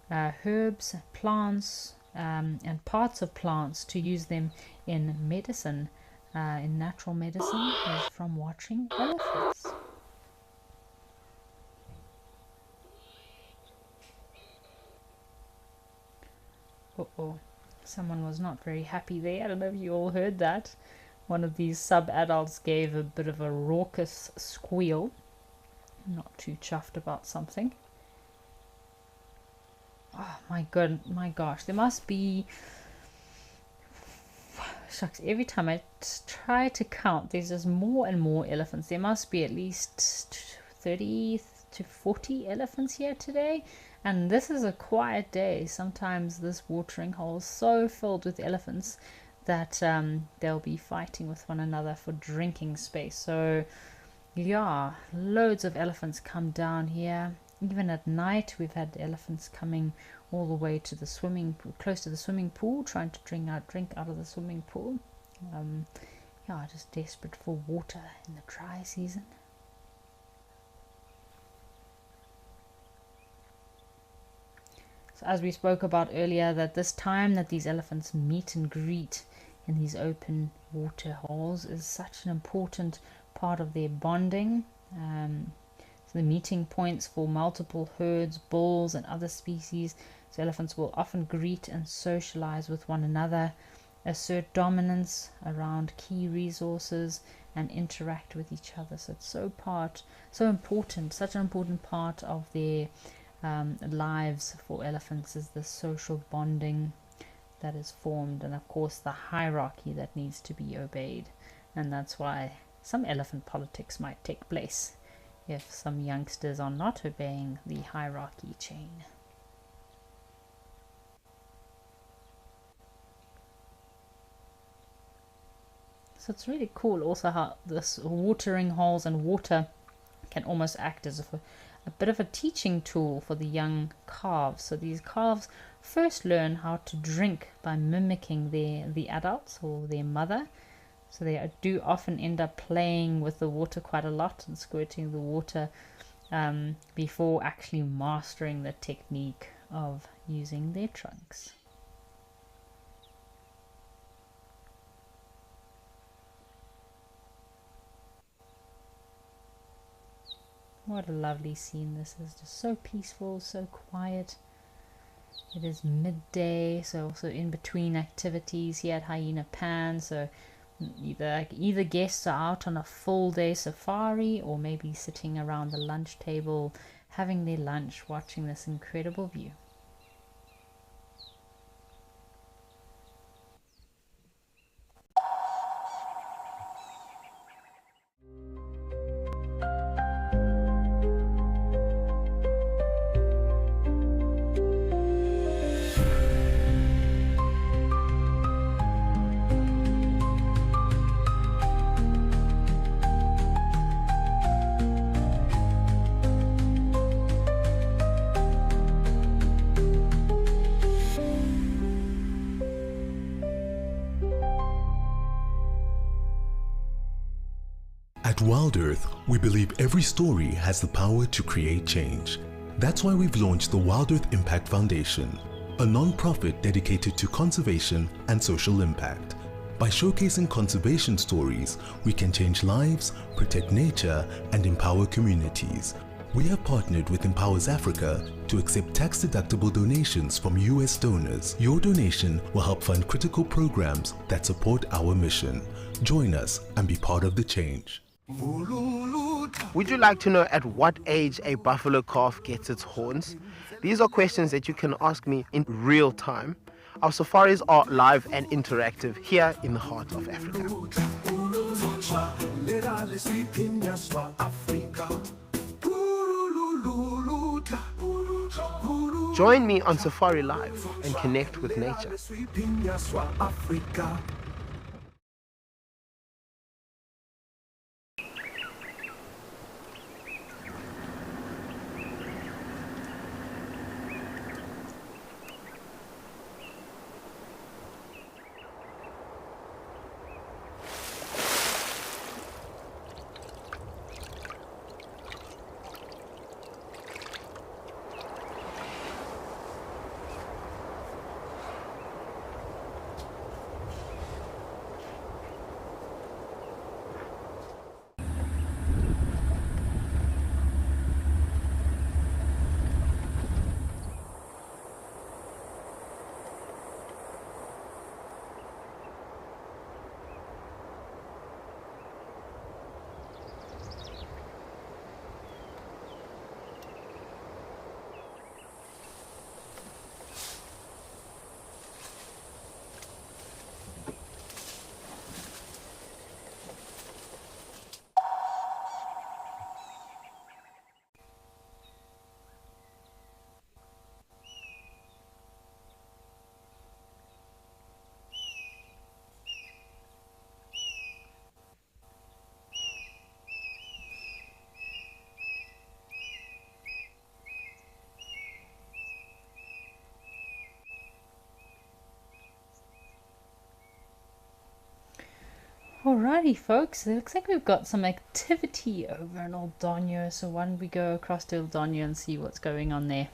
herbs, plants, and parts of plants to use them in medicine, in natural medicine, is from watching elephants. Uh-oh, someone was not very happy there. I don't know if you all heard that. One of these sub-adults gave a bit of a raucous squeal. Not too chuffed about something. Oh my gosh, there must be... Shucks, every time I try to count, there's just more and more elephants. There must be at least 30 to 40 elephants here today. And this is a quiet day. Sometimes this watering hole is so filled with elephants that they'll be fighting with one another for drinking space. So yeah, loads of elephants come down here. Even at night we've had elephants coming all the way to the swimming pool, close to the swimming pool, trying to drink out of the swimming pool. Yeah, just desperate for water in the dry season. So as we spoke about earlier, that this time that these elephants meet and greet in these open water holes is such an important part of their bonding. So the meeting points for multiple herds, bulls and other species. So elephants will often greet and socialize with one another, assert dominance around key resources, and interact with each other. So it's so important, such an important part of their lives for elephants is the social bonding that is formed, and of course the hierarchy that needs to be obeyed. And that's why some elephant politics might take place if some youngsters are not obeying the hierarchy chain. So it's really cool also how this watering holes and water can almost act as a bit of a teaching tool for the young calves. So these calves first learn how to drink by mimicking the adults or their mother. So they do often end up playing with the water quite a lot and squirting the water before actually mastering the technique of using their trunks. What a lovely scene this is, just so peaceful, so quiet. It is midday, so also in between activities here at Hyena Pan, so either guests are out on a full day safari or maybe sitting around the lunch table having their lunch, watching this incredible view. At Wild Earth, we believe every story has the power to create change. That's why we've launched the Wild Earth Impact Foundation, a non-profit dedicated to conservation and social impact. By showcasing conservation stories, we can change lives, protect nature, and empower communities. We have partnered with Empowers Africa to accept tax-deductible donations from US donors. Your donation will help fund critical programs that support our mission. Join us and be part of the change. Would you like to know at what age a buffalo calf gets its horns? These are questions that you can ask me in real time. Our safaris are live and interactive here in the heart of Africa. Join me on Safari Live and connect with nature. Alrighty folks, it looks like we've got some activity over in Old Donyo, so why don't we go across to Old Donyo and see what's going on there.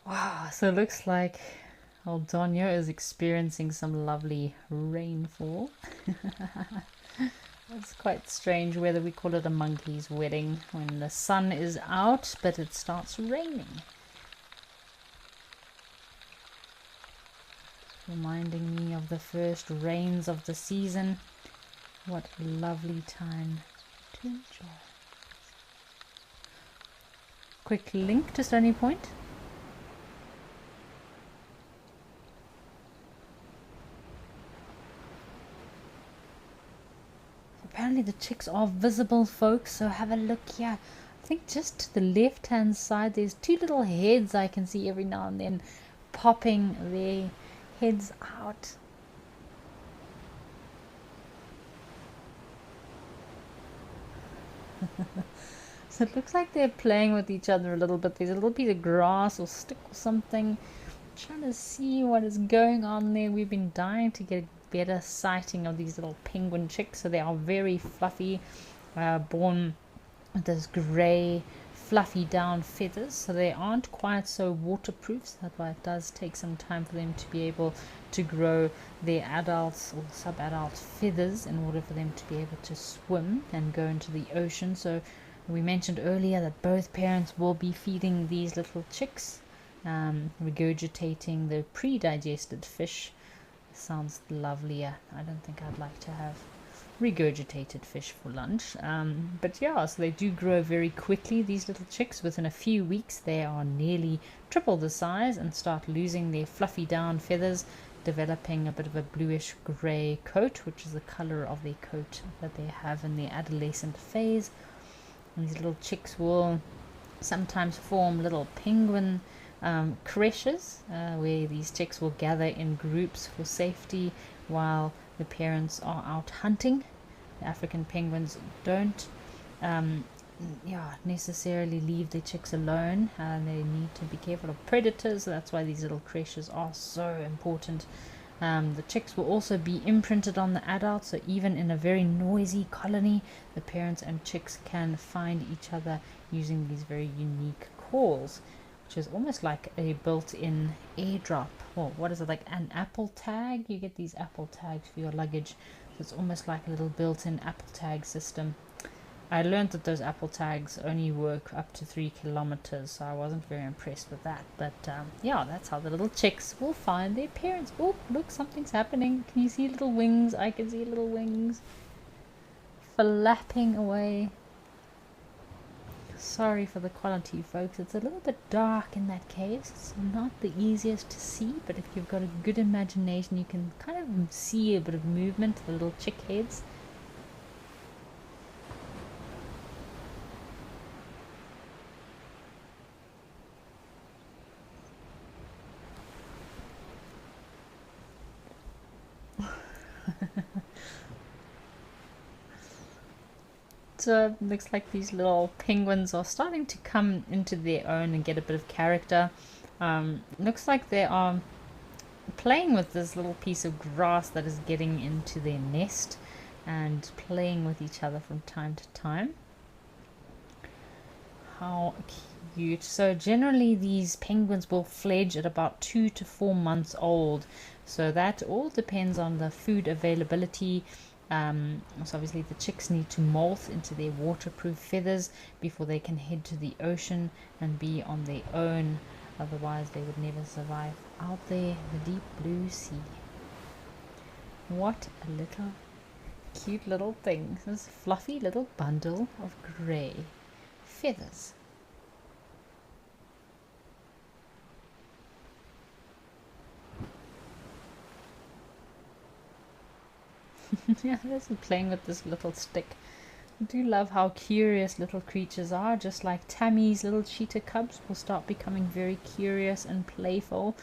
Wow, so it looks like Old Donyo is experiencing some lovely rainfall. It's quite strange whether we call it a monkey's wedding when the sun is out but it starts raining. Reminding me of the first rains of the season. What a lovely time to enjoy. Quick link to Stony Point. Apparently the chicks are visible, folks, so have a look here. I think just to the left hand side there's two little heads I can see every now and then popping their heads out. So it looks like they're playing with each other a little bit. There's a little piece of grass or stick or something. I'm trying to see what is going on there. We've been dying to get better sighting of these little penguin chicks. So they are very fluffy, born with this grey fluffy down feathers, so they aren't quite so waterproof, so that's why it does take some time for them to be able to grow their adults or sub-adult feathers in order for them to be able to swim and go into the ocean. So we mentioned earlier that both parents will be feeding these little chicks, regurgitating the pre-digested fish. Sounds lovely. I don't think I'd like to have regurgitated fish for lunch, but yeah, so they do grow very quickly, these little chicks. Within a few weeks they are nearly triple the size and start losing their fluffy down feathers, developing a bit of a bluish grey coat, which is the color of their coat that they have in their adolescent phase. And these little chicks will sometimes form little penguin creches, where these chicks will gather in groups for safety while the parents are out hunting. The African penguins don't necessarily leave their chicks alone, and they need to be careful of predators. So that's why these little creches are so important. The chicks will also be imprinted on the adults, so even in a very noisy colony, the parents and chicks can find each other using these very unique calls, which is almost like a built-in airdrop. Well, what is it, like an Apple tag? You get these Apple tags for your luggage, so it's almost like a little built-in Apple tag system. I learned that those Apple tags only work up to 3 kilometers, so I wasn't very impressed with that. But yeah, that's how the little chicks will find their parents. Oh, look, something's happening. Can you see little wings? I can see little wings flapping away. Sorry for the quality, folks. It's a little bit dark in that cave. It's not the easiest to see, but if you've got a good imagination, you can kind of see a bit of movement, the little chick heads. So it looks like these little penguins are starting to come into their own and get a bit of character. Looks like they are playing with this little piece of grass that is getting into their nest and playing with each other from time to time. How cute. So generally these penguins will fledge at about 2 to 4 months old. So that all depends on the food availability. So obviously the chicks need to molt into their waterproof feathers before they can head to the ocean and be on their own. Otherwise they would never survive out there in the deep blue sea. What a little cute little thing. This fluffy little bundle of grey feathers. Yeah, this is playing with this little stick. I do love how curious little creatures are, just like Tammy's little cheetah cubs will start becoming very curious and playful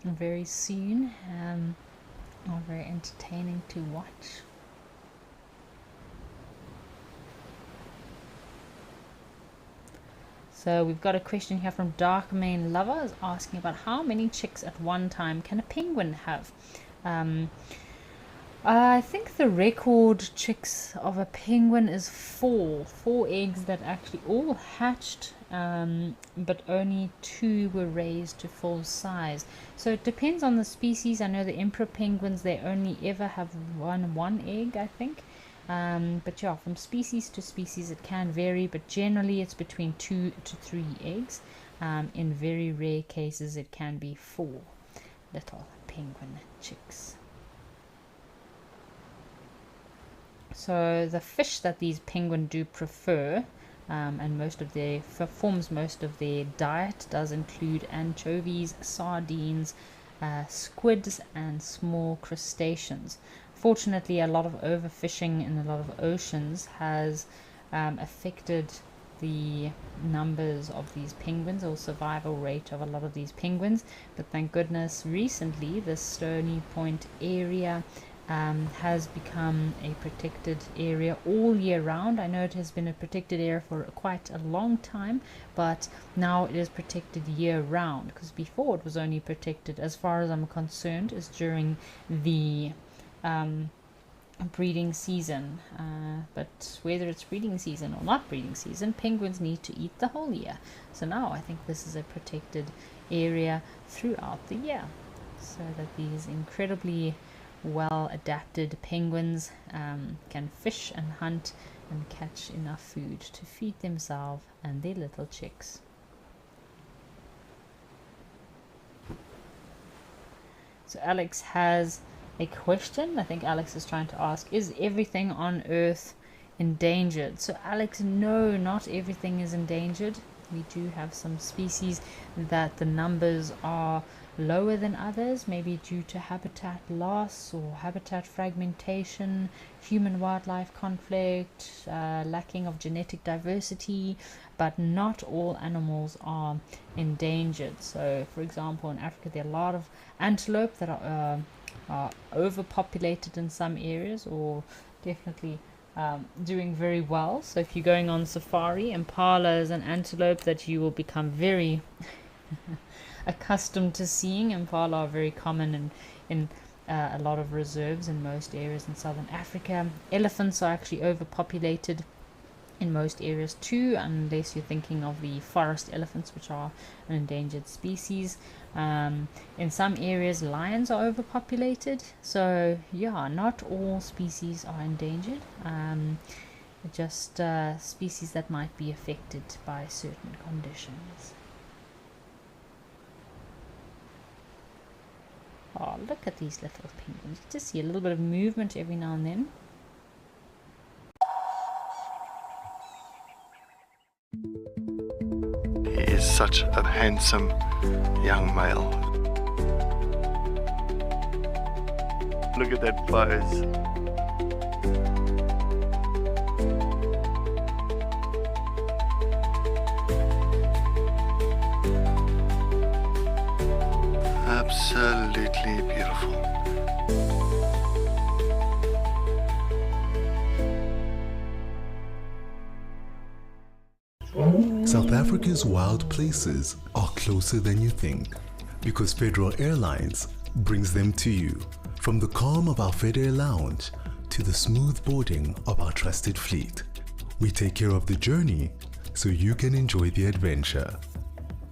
very soon. Are very entertaining to watch. So we've got a question here from Dark Main Lover asking about how many chicks at one time can a penguin have. I think the record chicks of a penguin is 4 eggs that actually all hatched, but only 2 were raised to full size. So it depends on the species. I know the emperor penguins, they only ever have one egg, I think. But yeah, from species to species it can vary, but generally it's between 2 to 3 eggs. In very rare cases it can be 4 little penguin chicks. So the fish that these penguin do prefer, and forms most of their diet, does include anchovies, sardines, squids, and small crustaceans. Fortunately, a lot of overfishing in a lot of oceans has affected the numbers of these penguins, or survival rate of a lot of these penguins. But thank goodness, recently the Stony Point area has become a protected area all year round. I know it has been a protected area for quite a long time, but now it is protected year round, because before it was only protected, as far as I'm concerned, is during the breeding season. But whether it's breeding season or not breeding season, penguins need to eat the whole year. So now I think this is a protected area throughout the year, so that these incredibly well adapted penguins can fish and hunt and catch enough food to feed themselves and their little chicks. So Alex has a question. I think Alex is trying to ask, is everything on Earth endangered? So Alex, no, not everything is endangered. We do have some species that the numbers are lower than others, maybe due to habitat loss or habitat fragmentation, human-wildlife conflict, lacking of genetic diversity, but not all animals are endangered. So, for example, in Africa there are a lot of antelope that are overpopulated in some areas, or definitely doing very well. So if you're going on safari, impala is an antelope that you will become very accustomed to seeing. Impala are very common in a lot of reserves in most areas in southern Africa. Elephants are actually overpopulated in most areas too, unless you're thinking of the forest elephants, which are an endangered species. In some areas lions are overpopulated, so yeah, not all species are endangered, just species that might be affected by certain conditions. Oh, look at these little penguins. You just see a little bit of movement every now and then. He is such a handsome young male. Look at that pose. Absolutely beautiful. South Africa's wild places are closer than you think, because Federal Airlines brings them to you. From the calm of our FedAir lounge to the smooth boarding of our trusted fleet, we take care of the journey so you can enjoy the adventure.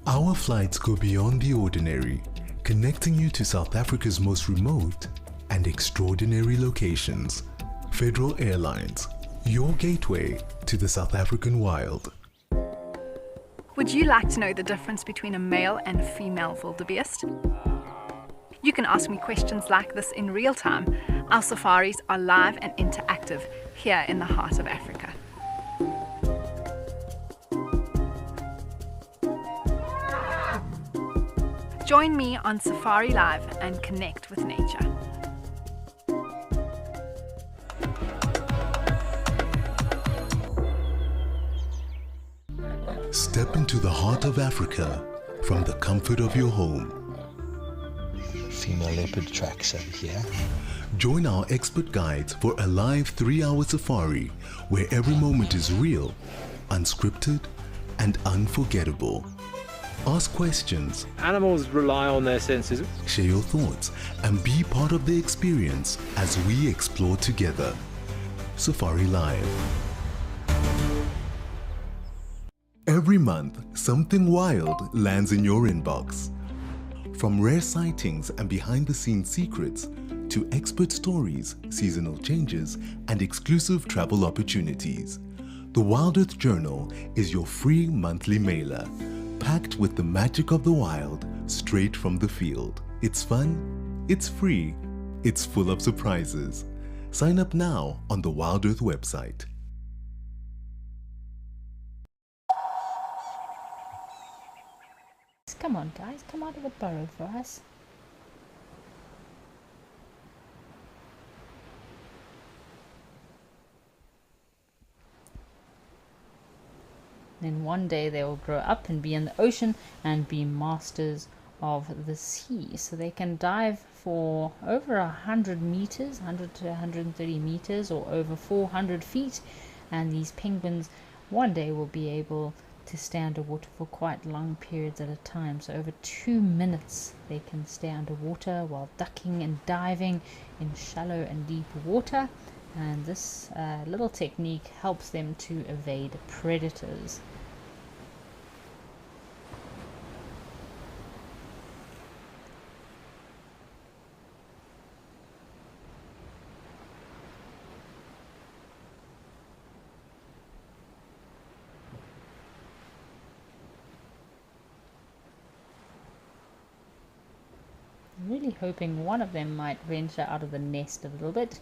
Our flights go beyond the ordinary, connecting you to South Africa's most remote and extraordinary locations. Federal Airlines, your gateway to the South African wild. Would you like to know the difference between a male and female wildebeest? You can ask me questions like this in real time. Our safaris are live and interactive here in the heart of Africa. Join me on Safari Live and connect with nature. Step into the heart of Africa from the comfort of your home. Female leopard tracks over here. Join our expert guides for a live 3-hour safari where every moment is real, unscripted, and unforgettable. Ask questions. Animals rely on their senses. Share your thoughts and be part of the experience as we explore together. Safari Live. Every month, something wild lands in your inbox. From rare sightings and behind-the-scenes secrets to expert stories, seasonal changes, and exclusive travel opportunities, the Wild Earth Journal is your free monthly mailer, packed with the magic of the wild straight from the field. It's fun, it's free, it's full of surprises. Sign up now on the Wild Earth website. Come on, guys, come out of the burrow for us. Then one day they will grow up and be in the ocean and be masters of the sea. So they can dive for over 100 meters, 100 to 130 meters, or over 400 feet. And these penguins one day will be able to stay underwater for quite long periods at a time. So over 2 minutes they can stay underwater while ducking and diving in shallow and deep water. And this little technique helps them to evade predators. I'm really hoping one of them might venture out of the nest a little bit.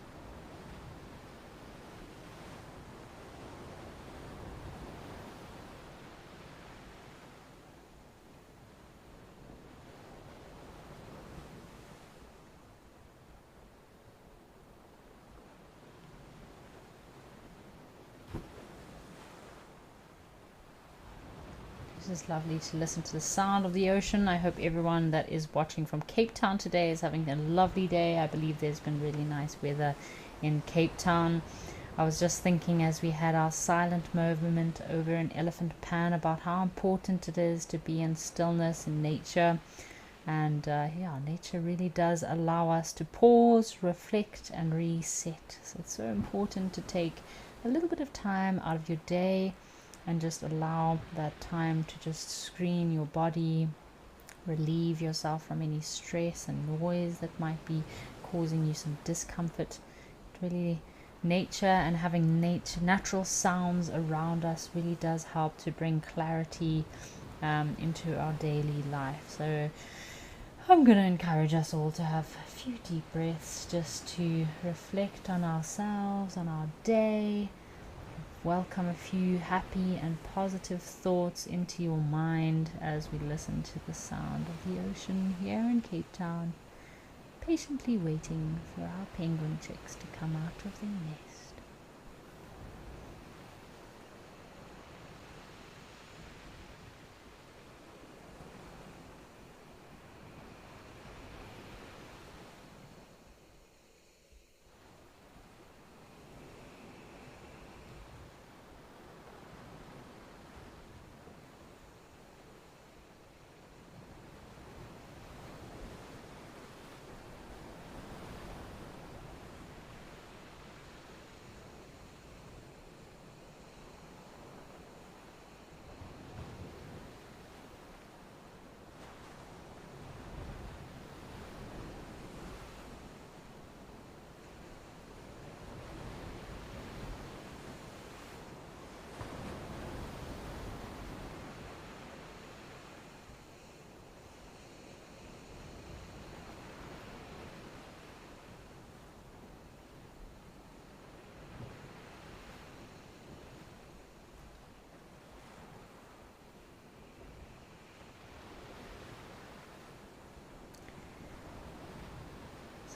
This is lovely to listen to the sound of the ocean. I hope everyone that is watching from Cape Town today is having a lovely day. I believe there's been really nice weather in Cape Town. I was just thinking as we had our silent moment over an elephant pan about how important it is to be in stillness in nature. And yeah, nature really does allow us to pause, reflect, and reset. So it's so important to take a little bit of time out of your day and just allow that time to just screen your body, relieve yourself from any stress and noise that might be causing you some discomfort. Really, nature and having natural sounds around us really does help to bring clarity into our daily life. So I'm going to encourage us all to have a few deep breaths just to reflect on ourselves, on our day. Welcome a few happy and positive thoughts into your mind as we listen to the sound of the ocean here in Cape Town, patiently waiting for our penguin chicks to come out of their nest.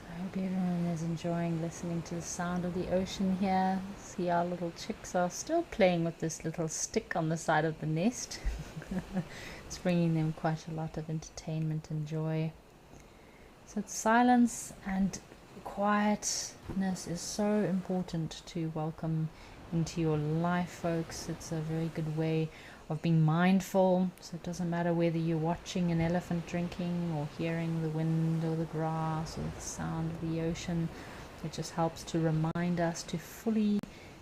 I hope everyone is enjoying listening to the sound of the ocean here. See, our little chicks are still playing with this little stick on the side of the nest. It's bringing them quite a lot of entertainment and joy. So silence and quietness is so important to welcome into your life, folks. It's a very good way of being mindful. So it doesn't matter whether you're watching an elephant drinking or hearing the wind or the grass or the sound of the ocean. It just helps to remind us to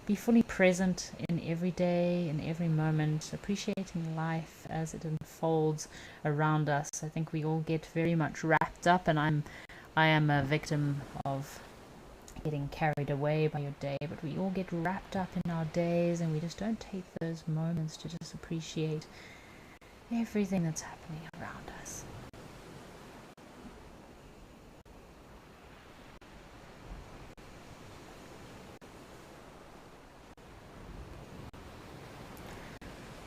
be fully present in every day, in every moment, appreciating life as it unfolds around us. I think we all get very much wrapped up, and I am a victim of getting carried away by your day, but we all get wrapped up in our days and we just don't take those moments to just appreciate everything that's happening around us.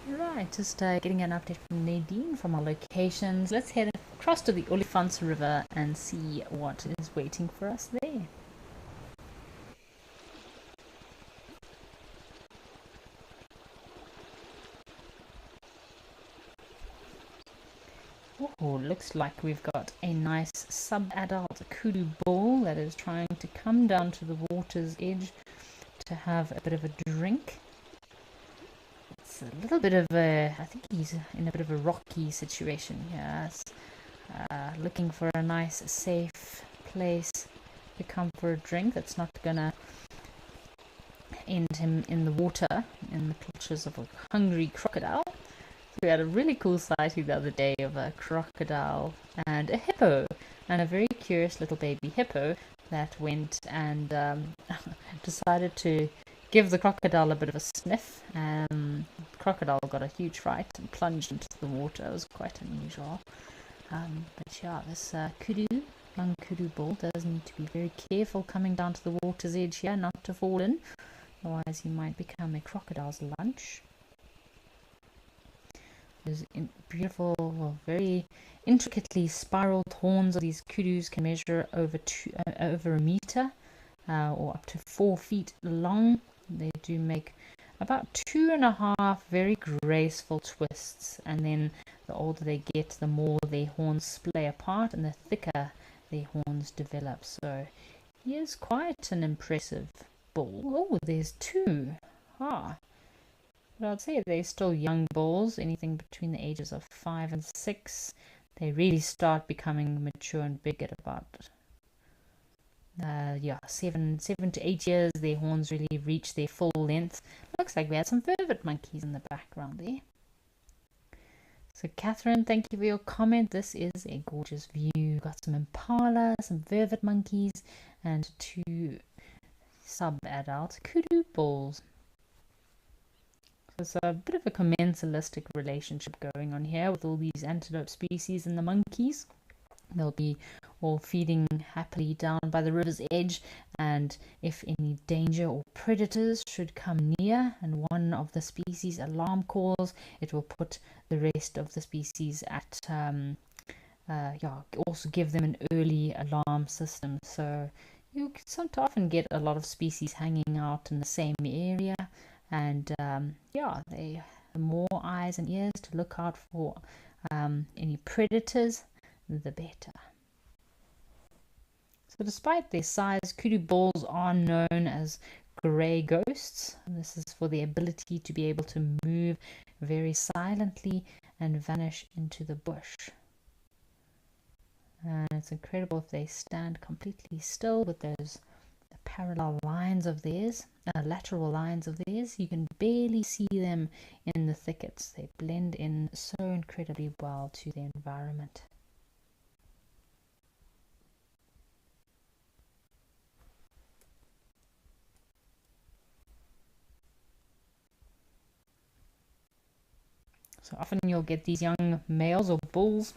Right, just getting an update from Nadine from our locations. Let's head across to the Olifants River and see what is waiting for us there. Oh, looks like we've got a nice sub-adult kudu bull that is trying to come down to the water's edge to have a bit of a drink. It's a little bit of a, I think he's in a bit of a rocky situation here. Looking for a nice, safe place to come for a drink that's not gonna end him in the water, in the clutches of a hungry crocodile. We had a really cool sighting the other day of a crocodile and a hippo, and a very curious little baby hippo that went and decided to give the crocodile a bit of a sniff. The crocodile got a huge fright and plunged into the water. It was quite unusual. But yeah, this young kudu bull does need to be very careful coming down to the water's edge here, not to fall in, otherwise he might become a crocodile's lunch. Those beautiful, well, very intricately spiraled horns of these kudus can measure over a meter or up to 4 feet long. They do make about 2.5 very graceful twists, and then the older they get, the more their horns splay apart and the thicker their horns develop. So he is quite an impressive bull. Oh, there's two. But I'd say they're still young bulls, anything between the ages of 5 and 6. They really start becoming mature and big at about 7 to 8 years. Their horns really reach their full length. Looks like we had some vervet monkeys in the background there. So Catherine, thank you for your comment. This is a gorgeous view. Got some impala, some vervet monkeys, and 2 sub-adult kudu bulls. So it's a bit of a commensalistic relationship going on here with all these antelope species and the monkeys. They'll be all feeding happily down by the river's edge, and if any danger or predators should come near and one of the species alarm calls, it will put the rest of the species at also give them an early alarm system. So you often get a lot of species hanging out in the same area, and they have more eyes and ears to look out for any predators, the better. So despite their size, kudu bulls are known as grey ghosts. And this is for the ability to be able to move very silently and vanish into the bush. And it's incredible if they stand completely still with those parallel lines of theirs, lateral lines of theirs. You can barely see them in the thickets. They blend in so incredibly well to the environment. So often you'll get these young males or bulls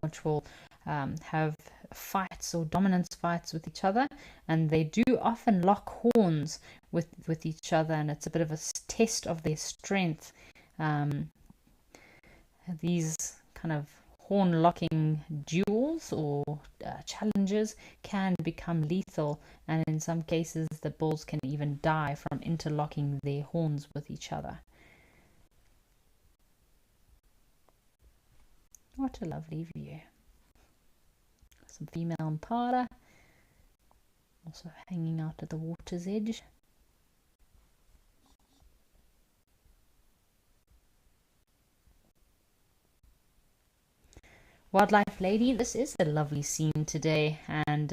which will have fights or dominance fights with each other, and they do often lock horns with each other, and it's a bit of a test of their strength. These kind of horn locking duels or challenges can become lethal, and in some cases the bulls can even die from interlocking their horns with each other. What a lovely view. Some female impala also hanging out at the water's edge. Wildlife Lady, this is a lovely scene today, and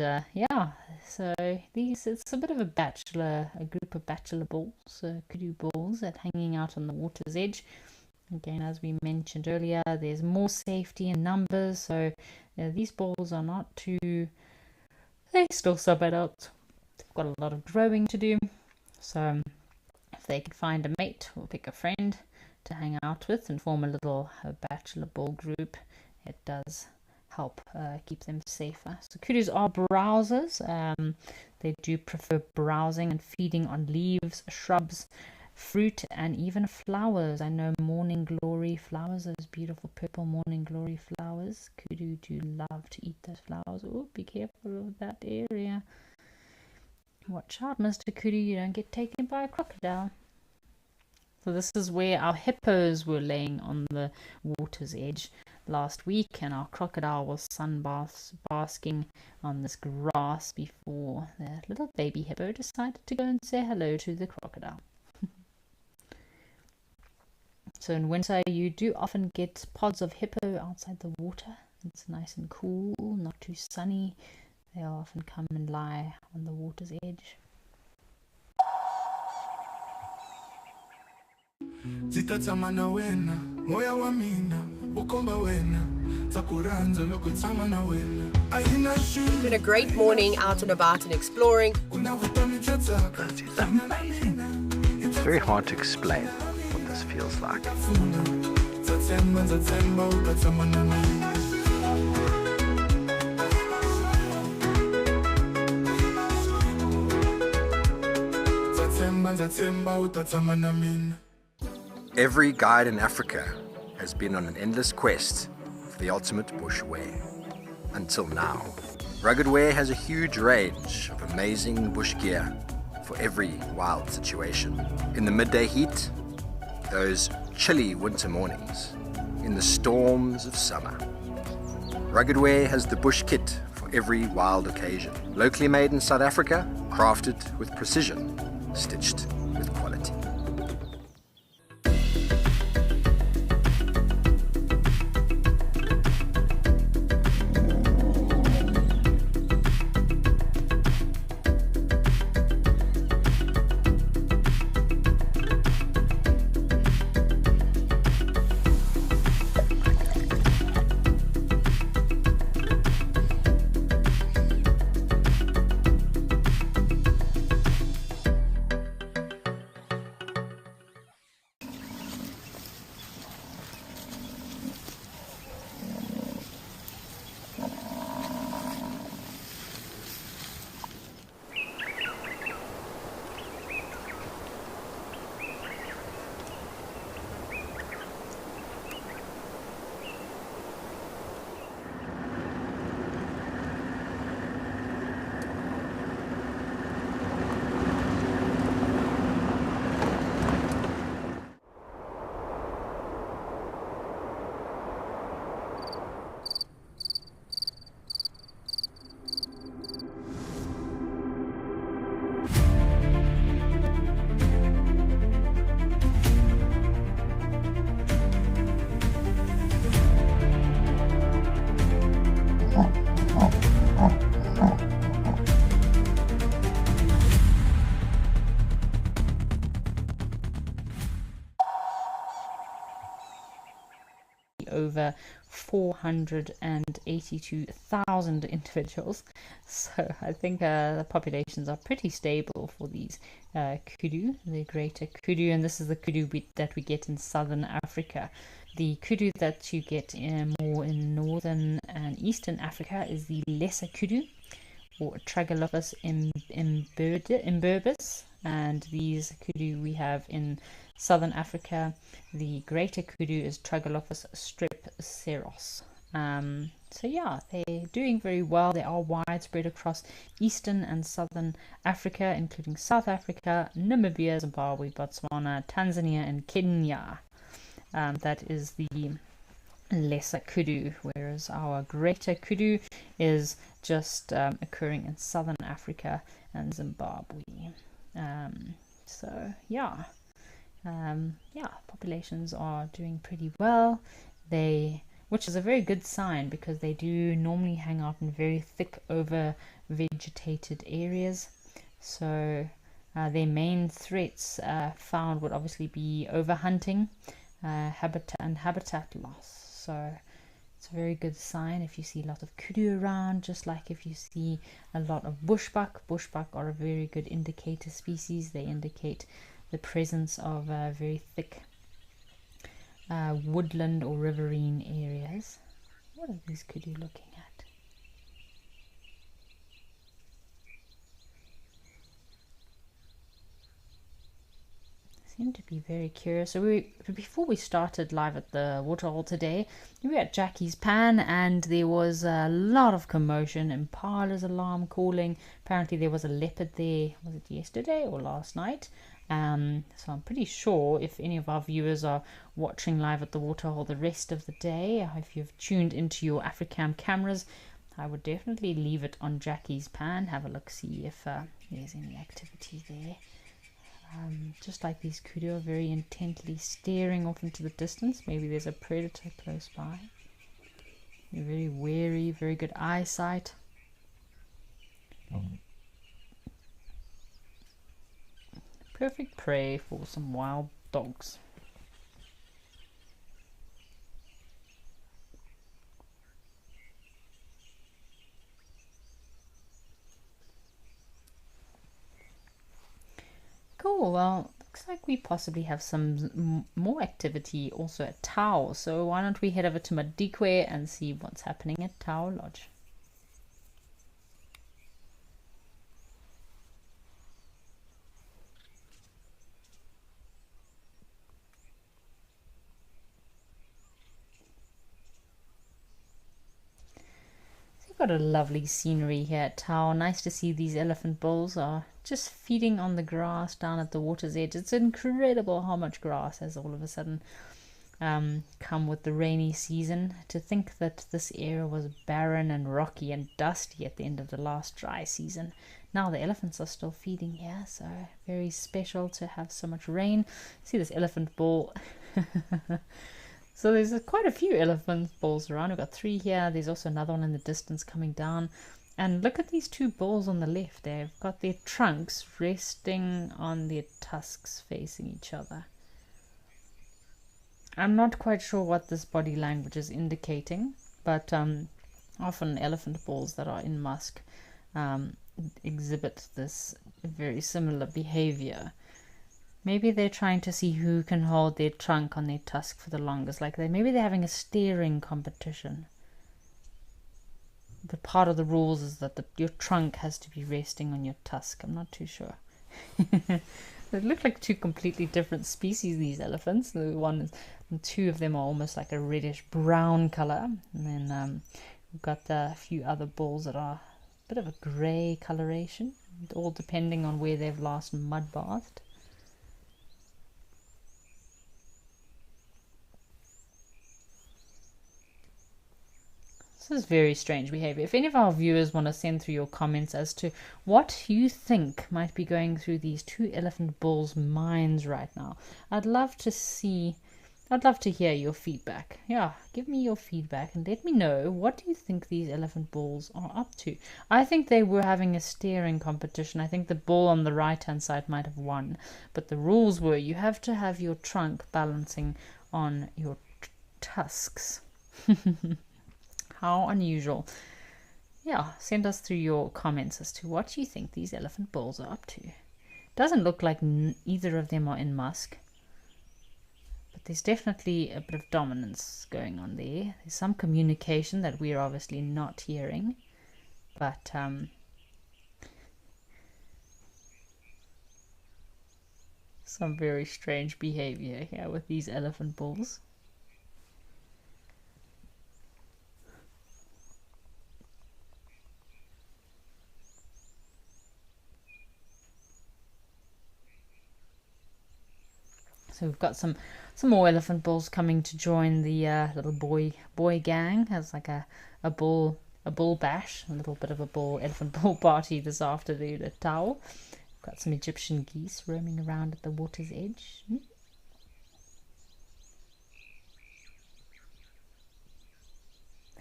so it's a bit of a group of bachelor bulls, kudu bulls, that hanging out on the water's edge. Again, as we mentioned earlier, there's more safety in numbers, so these bulls are not they still sub-adult. They've got a lot of growing to do, so if they could find a mate or pick a friend to hang out with and form a little bachelor bull group, it does help keep them safer. So kudus are browsers. They do prefer browsing and feeding on leaves, shrubs, fruit, and even flowers. I know morning glory flowers, those beautiful purple morning glory flowers. Kudu do love to eat those flowers. Oh, be careful of that area. Watch out, Mr. Kudu, you don't get taken by a crocodile. So this is where our hippos were laying on the water's edge last week, and our crocodile was basking on this grass before the little baby hippo decided to go and say hello to the crocodile. So in winter you do often get pods of hippo outside the water. It's nice and cool, not too sunny. They'll often come and lie on the water's edge. It's been a great morning out and about and exploring. It's amazing. It's very hard to explain what this feels like. Every guide in Africa has been on an endless quest for the ultimate bush wear. Until now. Rugged Wear has a huge range of amazing bush gear for every wild situation. In the midday heat, those chilly winter mornings, in the storms of summer. Rugged Wear has the bush kit for every wild occasion. Locally made in South Africa, crafted with precision. stitched with quality. Over 482,000 individuals, so I think the populations are pretty stable for these kudu, the greater kudu, and this is the kudu that we get in southern Africa. The kudu that you get more in northern and eastern Africa is the lesser kudu, or Tragalophus imberbus, and these kudu we have in southern Africa. The greater kudu is Tragalophus stripceros. So yeah, they're doing very well. They are widespread across eastern and southern Africa, including South Africa, Namibia, Zimbabwe, Botswana, Tanzania, and Kenya. That is the lesser kudu, whereas our greater kudu is just occurring in southern Africa and Zimbabwe. So yeah, populations are doing pretty well. Which is a very good sign, because they do normally hang out in very thick, over vegetated areas. So their main threats found would obviously be overhunting, habitat loss. So it's a very good sign if you see a lot of kudu around, just like if you see a lot of bushbuck. Bushbuck are a very good indicator species. They indicate the presence of very thick woodland or riverine areas. What are these kudu looking at? Seem to be very curious. So before we started live at the waterhole today, we were at Jackie's Pan, and there was a lot of commotion. Impala's alarm calling. Apparently there was a leopard there. Was it yesterday or last night? So I'm pretty sure if any of our viewers are watching live at the waterhole the rest of the day, if you've tuned into your Africam cameras, I would definitely leave it on Jackie's Pan. Have a look, see if there's any activity there. Just like these kudu are very intently staring off into the distance. Maybe there's a predator close by. They're very wary, very good eyesight. Perfect prey for some wild dogs. Cool, well, looks like we possibly have some more activity also at Tau. So why don't we head over to Madikwe and see what's happening at Tau Lodge. Got a lovely scenery here at Tau. Nice to see these elephant bulls are just feeding on the grass down at the water's edge. It's incredible how much grass has all of a sudden come with the rainy season. To think that this area was barren and rocky and dusty at the end of the last dry season. Now the elephants are still feeding here, so very special to have so much rain. See this elephant ball. So there's quite a few elephant balls around. We've got 3 here. There's also another one in the distance coming down. And look at these 2 balls on the left. They've got their trunks resting on their tusks facing each other. I'm not quite sure what this body language is indicating, but often elephant balls that are in musk exhibit this very similar behavior. Maybe they're trying to see who can hold their trunk on their tusk for the longest. Like maybe they're having a staring competition. But part of the rules is that your trunk has to be resting on your tusk. I'm not too sure. They look like 2 completely different species, these elephants. The 2 of them are almost like a reddish brown color. And then we've got a few other balls that are a bit of a grey coloration, all depending on where they've last mud bathed. This is very strange behavior. If any of our viewers want to send through your comments as to what you think might be going through these 2 elephant bulls' minds right now, I'd love to hear your feedback. Yeah, give me your feedback and let me know, what do you think these elephant bulls are up to? I think they were having a staring competition. I think the bull on the right hand side might have won, but the rules were you have to have your trunk balancing on your tusks. How unusual. Yeah, send us through your comments as to what you think these elephant bulls are up to. Doesn't look like either of them are in musk, but there's definitely a bit of dominance going on there. There's some communication that we're obviously not hearing, but some very strange behavior here with these elephant bulls. So we've got some more elephant bulls coming to join the little boy gang. Has like a bull bash, a little bit of a elephant bull party this afternoon at Tau. We've got some Egyptian geese roaming around at the water's edge.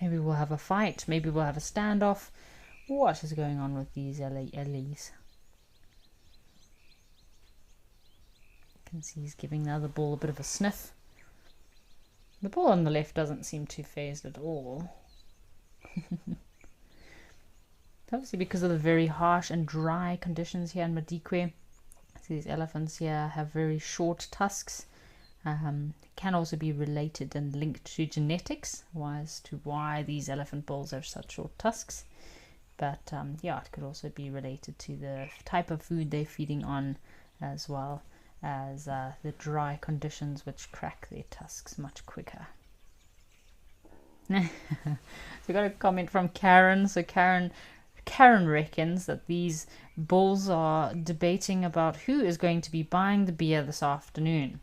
Maybe we'll have a fight. Maybe we'll have a standoff. What is going on with these Ellies? Can see he's giving the other bull a bit of a sniff. The bull on the left doesn't seem too phased at all. Obviously because of the very harsh and dry conditions here in Madikwe. So these elephants here have very short tusks. Can also be related and linked to genetics as to why these elephant bulls have such short tusks. But yeah, it could also be related to the type of food they're feeding on, as well as the dry conditions which crack their tusks much quicker. So we got a comment from Karen. So Karen reckons that these bulls are debating about who is going to be buying the beer this afternoon.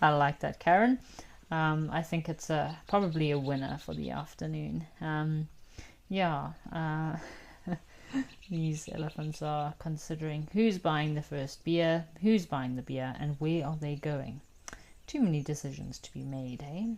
I like that, Karen. I think it's probably a winner for the afternoon. These elephants are considering who's buying the first beer, who's buying the beer, and where are they going. Too many decisions to be made, eh?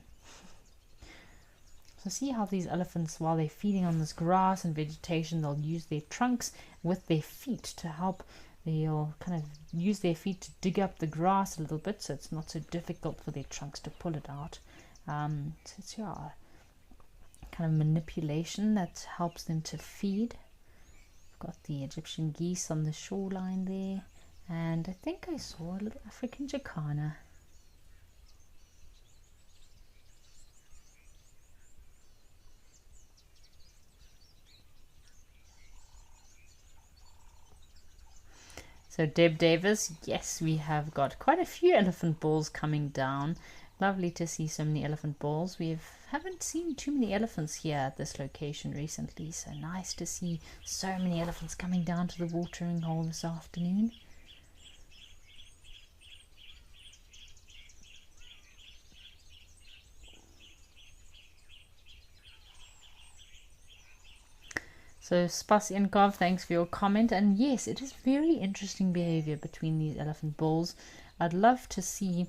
So see how these elephants, while they're feeding on this grass and vegetation, they'll use their trunks with their feet to help. They'll kind of use their feet to dig up the grass a little bit, so it's not so difficult for their trunks to pull it out. So it's kind of manipulation that helps them to feed. Got the Egyptian geese on the shoreline there, and I think I saw a little African jacana. So Deb Davis, yes, we have got quite a few elephant balls coming down. Lovely to see so many elephant balls. We haven't seen too many elephants here at this location recently, so nice to see so many elephants coming down to the watering hole this afternoon. So So Spasinkov, thanks for your comment. And yes, it is very interesting behavior between these elephant bulls. I'd love to see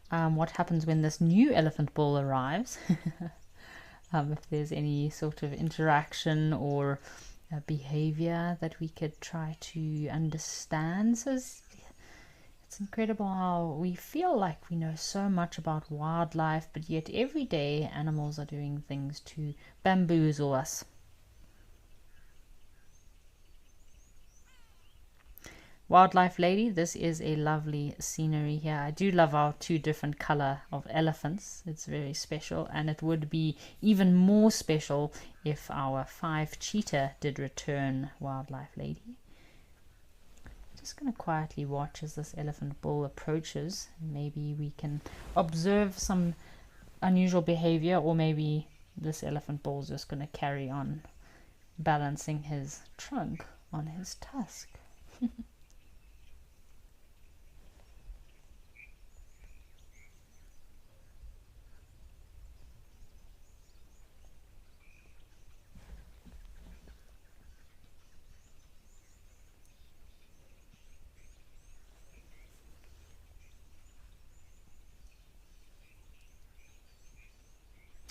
what happens when this new elephant bull arrives. If there's any sort of interaction or behavior that we could try to understand. So it's incredible how we feel like we know so much about wildlife, but yet every day animals are doing things to bamboozle us. Wildlife lady, this is a lovely scenery here. I do love our two different color of elephants. It's very special, and it would be even more special if our 5 cheetah did return, wildlife lady. Just going to quietly watch as this elephant bull approaches. Maybe we can observe some unusual behavior, or maybe this elephant bull is just going to carry on balancing his trunk on his tusk.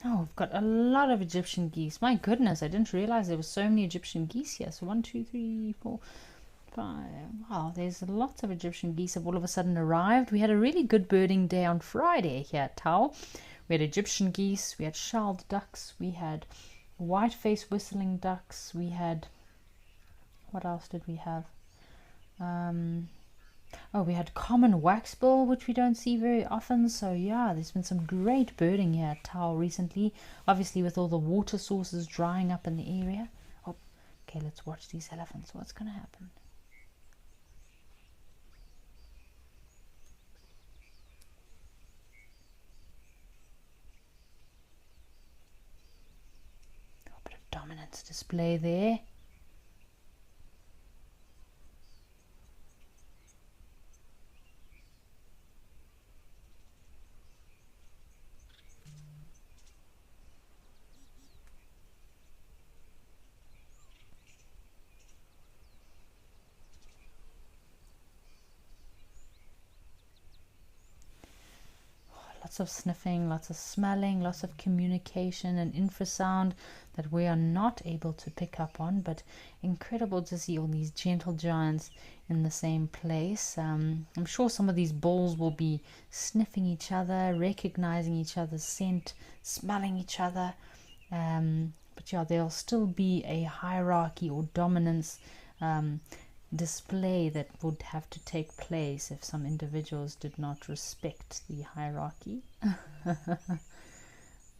Oh, we've got a lot of Egyptian geese. My goodness, I didn't realize there were so many Egyptian geese here. So 1, 2, 3, 4, 5. Wow, there's lots of Egyptian geese have all of a sudden arrived. We had a really good birding day on Friday here at Tau. We had Egyptian geese, we had shelled ducks, we had white-faced whistling ducks, we had... What else did we have? Oh, we had common waxbill, which we don't see very often. So yeah, there's been some great birding here at Tau recently. Obviously with all the water sources drying up in the area. Oh, okay, let's watch these elephants. What's going to happen? A bit of dominance display there. Lots of sniffing, lots of smelling, lots of communication and infrasound that we are not able to pick up on, but incredible to see all these gentle giants in the same place. I'm sure some of these bulls will be sniffing each other, recognizing each other's scent, smelling each other, but yeah, there'll still be a hierarchy or dominance display that would have to take place if some individuals did not respect the hierarchy.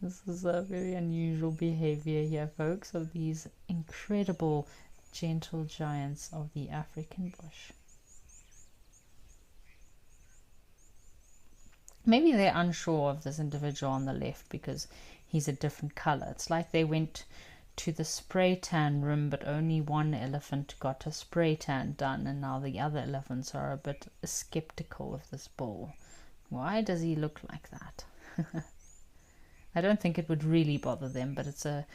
This is a very unusual behavior here, folks, of these incredible gentle giants of the African bush. Maybe they're unsure of this individual on the left because he's a different color. It's like they went to the spray tan room, but only one elephant got a spray tan done, and now the other elephants are a bit skeptical of this bull. Why does he look like that? I don't think it would really bother them, but it's a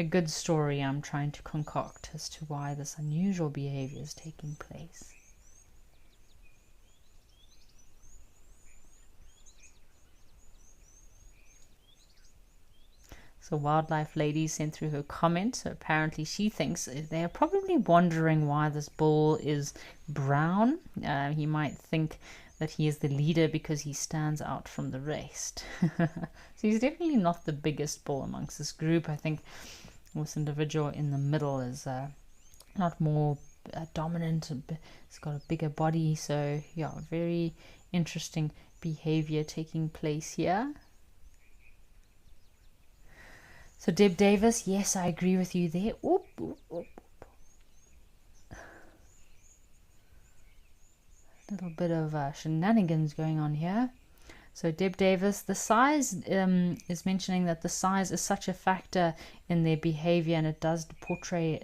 good story I'm trying to concoct as to why this unusual behavior is taking place. So Wildlife Lady sent through her comment. So apparently she thinks they are probably wondering why this bull is brown. He might think that he is the leader because he stands out from the rest. So he's definitely not the biggest bull amongst this group. I think this individual in the middle is not more dominant. He's got a bigger body. So yeah, very interesting behavior taking place here. So Deb Davis, yes, I agree with you there. Oop, oop, oop. A little bit of shenanigans going on here. So Deb Davis, the size is mentioning that the size is such a factor in their behavior, and it does portray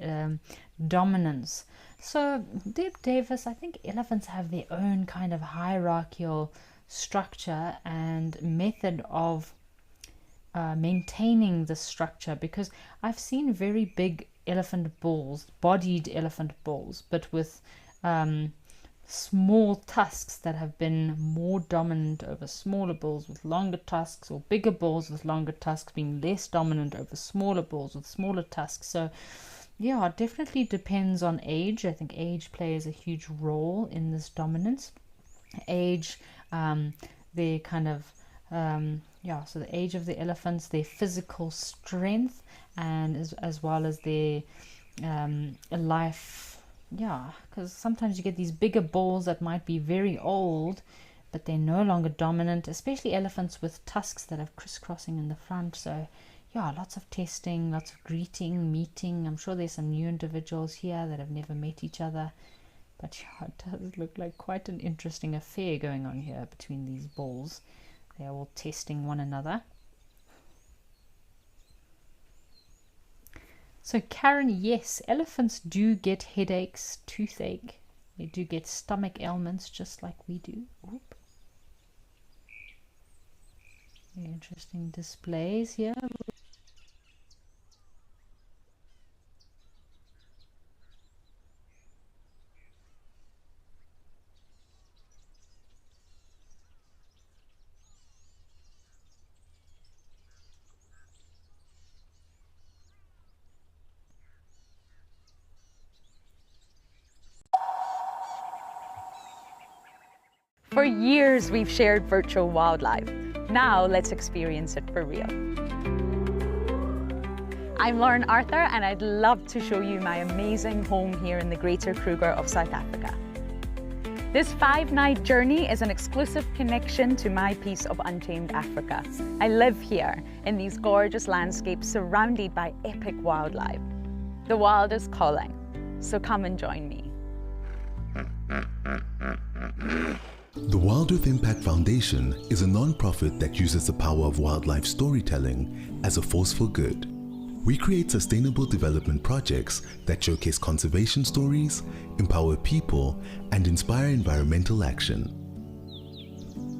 dominance. So Deb Davis, I think elephants have their own kind of hierarchical structure and method of maintaining the structure, because I've seen very big elephant bulls, bodied elephant bulls, but with small tusks that have been more dominant over smaller bulls with longer tusks, or bigger bulls with longer tusks being less dominant over smaller bulls with smaller tusks. So yeah, it definitely depends on age. I think age plays a huge role in this dominance. Age, their kind of so the age of the elephants, their physical strength, and as well as their life. Yeah, because sometimes you get these bigger bulls that might be very old, but they're no longer dominant, especially elephants with tusks that have crisscrossing in the front. So yeah, lots of testing, lots of greeting, meeting. I'm sure there's some new individuals here that have never met each other. But yeah, it does look like quite an interesting affair going on here between these bulls. They're all testing one another. So Karen, yes, elephants do get headaches, toothache. They do get stomach ailments just like we do. Oop. Very interesting displays here. For years, we've shared virtual wildlife. Now, let's experience it for real. I'm Lauren Arthur, and I'd love to show you my amazing home here in the Greater Kruger of South Africa. This 5-night journey is an exclusive connection to my piece of untamed Africa. I live here in these gorgeous landscapes surrounded by epic wildlife. The wild is calling, so come and join me. The Wild Earth Impact Foundation is a non-profit that uses the power of wildlife storytelling as a force for good. We create sustainable development projects that showcase conservation stories, empower people, and inspire environmental action.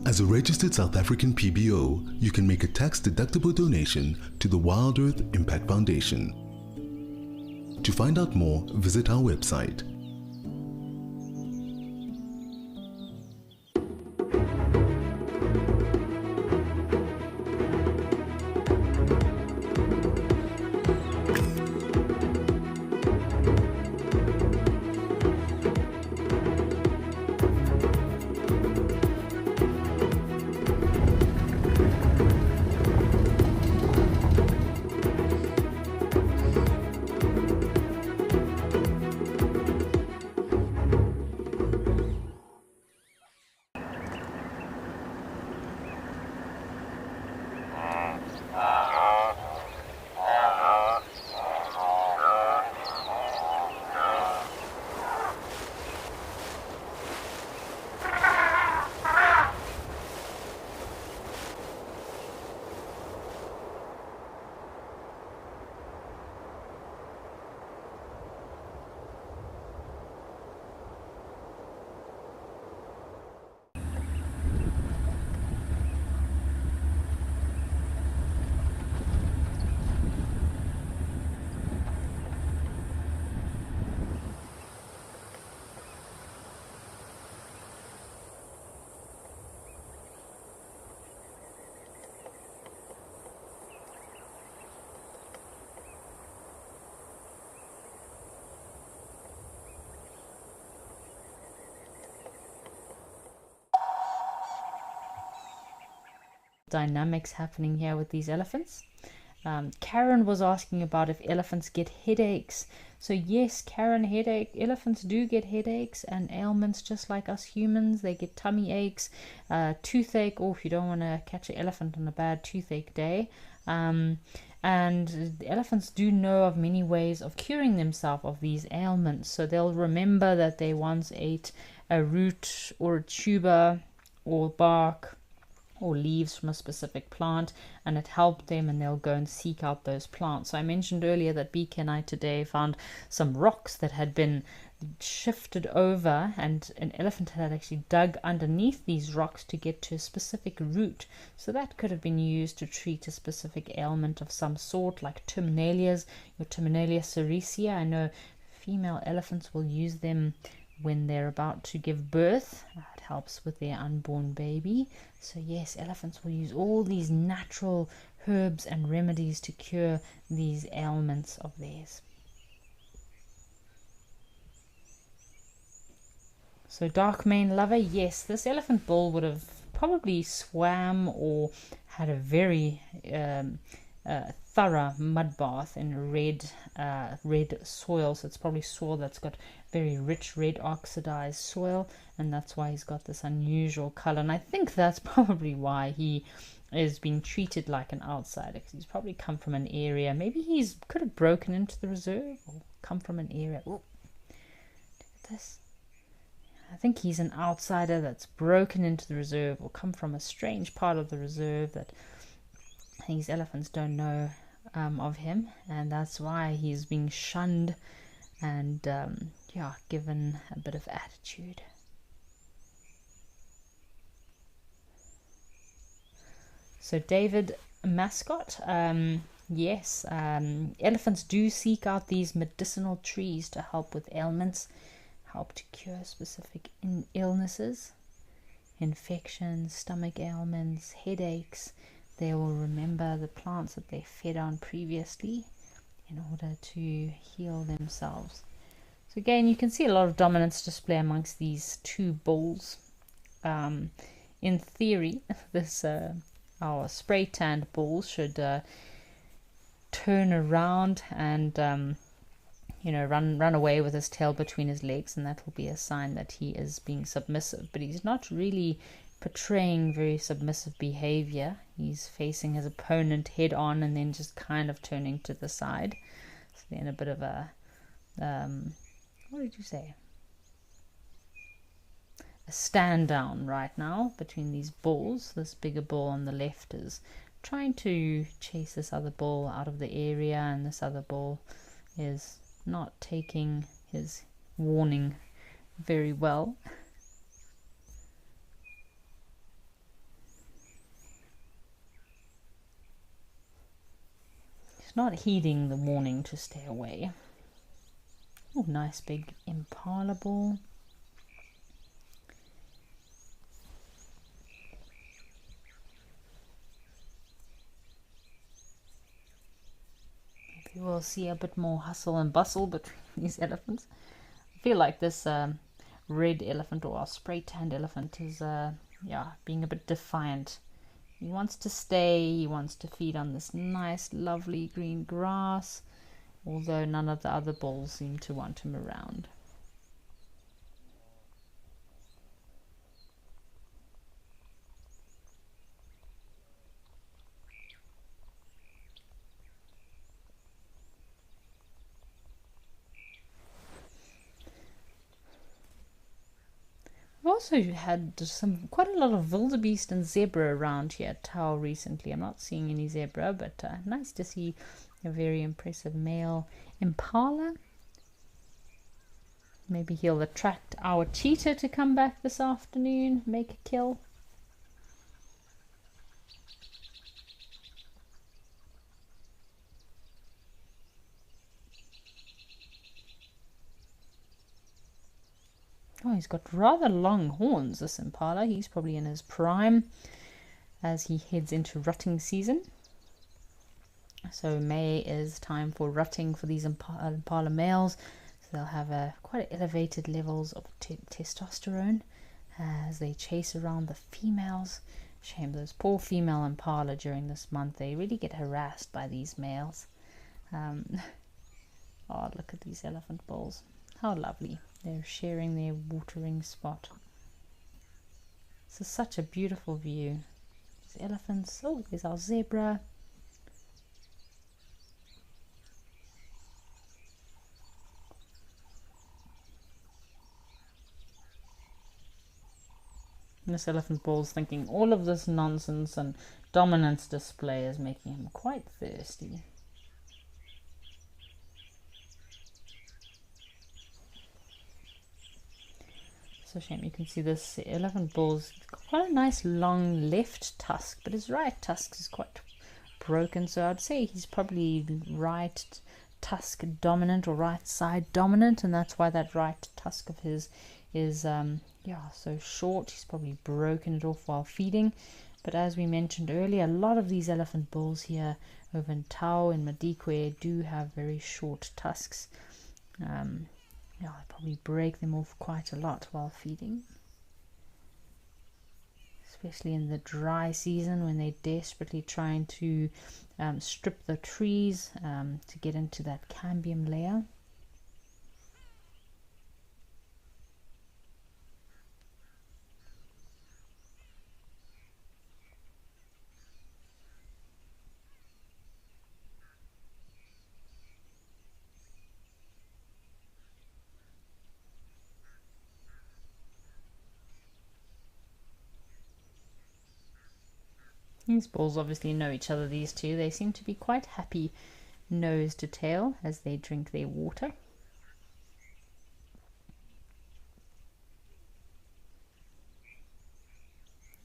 As a registered South African PBO, you can make a tax-deductible donation to the Wild Earth Impact Foundation. To find out more, visit our website. Dynamics happening here with these elephants. Karen was asking about if elephants get headaches. So yes, Karen, elephants do get headaches and ailments just like us humans. They get tummy aches, toothache, or if you don't want to catch an elephant on a bad toothache day. And the elephants do know of many ways of curing themselves of these ailments. So they'll remember that they once ate a root or a tuber or bark or leaves from a specific plant, and it helped them, and they'll go and seek out those plants. So I mentioned earlier that Beak and I today found some rocks that had been shifted over, and an elephant had actually dug underneath these rocks to get to a specific root. So that could have been used to treat a specific ailment of some sort, like terminalias, your Terminalia sericea. I know female elephants will use them when they're about to give birth. It helps with their unborn baby. So yes, elephants will use all these natural herbs and remedies to cure these ailments of theirs. So dark mane lover, yes, this elephant bull would have probably swam or had a very thorough mud bath in red soil. So it's probably soil that's got very rich red oxidized soil, and that's why he's got this unusual color. And I think that's probably why he is being treated like an outsider, because he's probably come from an area. Maybe he's could have broken into the reserve or come from an area. Ooh, look at this. I think he's an outsider that's broken into the reserve or come from a strange part of the reserve that these elephants don't know of him, and that's why he's being shunned and yeah, given a bit of attitude. So David Mascot, yes, elephants do seek out these medicinal trees to help with ailments, help to cure specific illnesses, infections, stomach ailments, headaches. They will remember the plants that they fed on previously in order to heal themselves. So again, you can see a lot of dominance display amongst these two bulls. In theory, this our spray tanned bull should turn around and run away with his tail between his legs, and that will be a sign that he is being submissive. But he's not really portraying very submissive behavior. He's facing his opponent head on and then just kind of turning to the side. So they're in a bit of a what did you say? A stand down right now between these bulls. This bigger bull on the left is trying to chase this other bull out of the area, and this other bull is not taking his warning very well. He's not heeding the warning to stay away. Oh, nice big impala bull. You will see a bit more hustle and bustle between these elephants. I feel like this red elephant, or our spray tanned elephant, is being a bit defiant. He wants to stay, he wants to feed on this nice lovely green grass, although none of the other bulls seem to want him around. I've also had quite a lot of wildebeest and zebra around here at Tau recently. I'm not seeing any zebra, but nice to see a very impressive male impala. Maybe he'll attract our cheetah to come back this afternoon, make a kill. Oh, he's got rather long horns, this impala. He's probably in his prime as he heads into rutting season. So May is time for rutting for these impala males. So they'll have quite elevated levels of testosterone as they chase around the females. Shame those poor female impala during this month. They really get harassed by these males. Oh, look at these elephant bulls. How lovely. They're sharing their watering spot. This is such a beautiful view. These elephants. Oh, there's our zebra. And this elephant bull's thinking all of this nonsense and dominance display is making him quite thirsty. It's a shame. You can see this elephant bull's got quite a nice long left tusk, but his right tusk is quite broken, so I'd say he's probably right tusk dominant or right side dominant, and that's why that right tusk of his is so short. He's probably broken it off while feeding. But as we mentioned earlier, a lot of these elephant bulls here over in Tau and Madikwe do have very short tusks. They probably break them off quite a lot while feeding, especially in the dry season when they're desperately trying to strip the trees to get into that cambium layer. These bulls obviously know each other, these two. They seem to be quite happy nose to tail as they drink their water.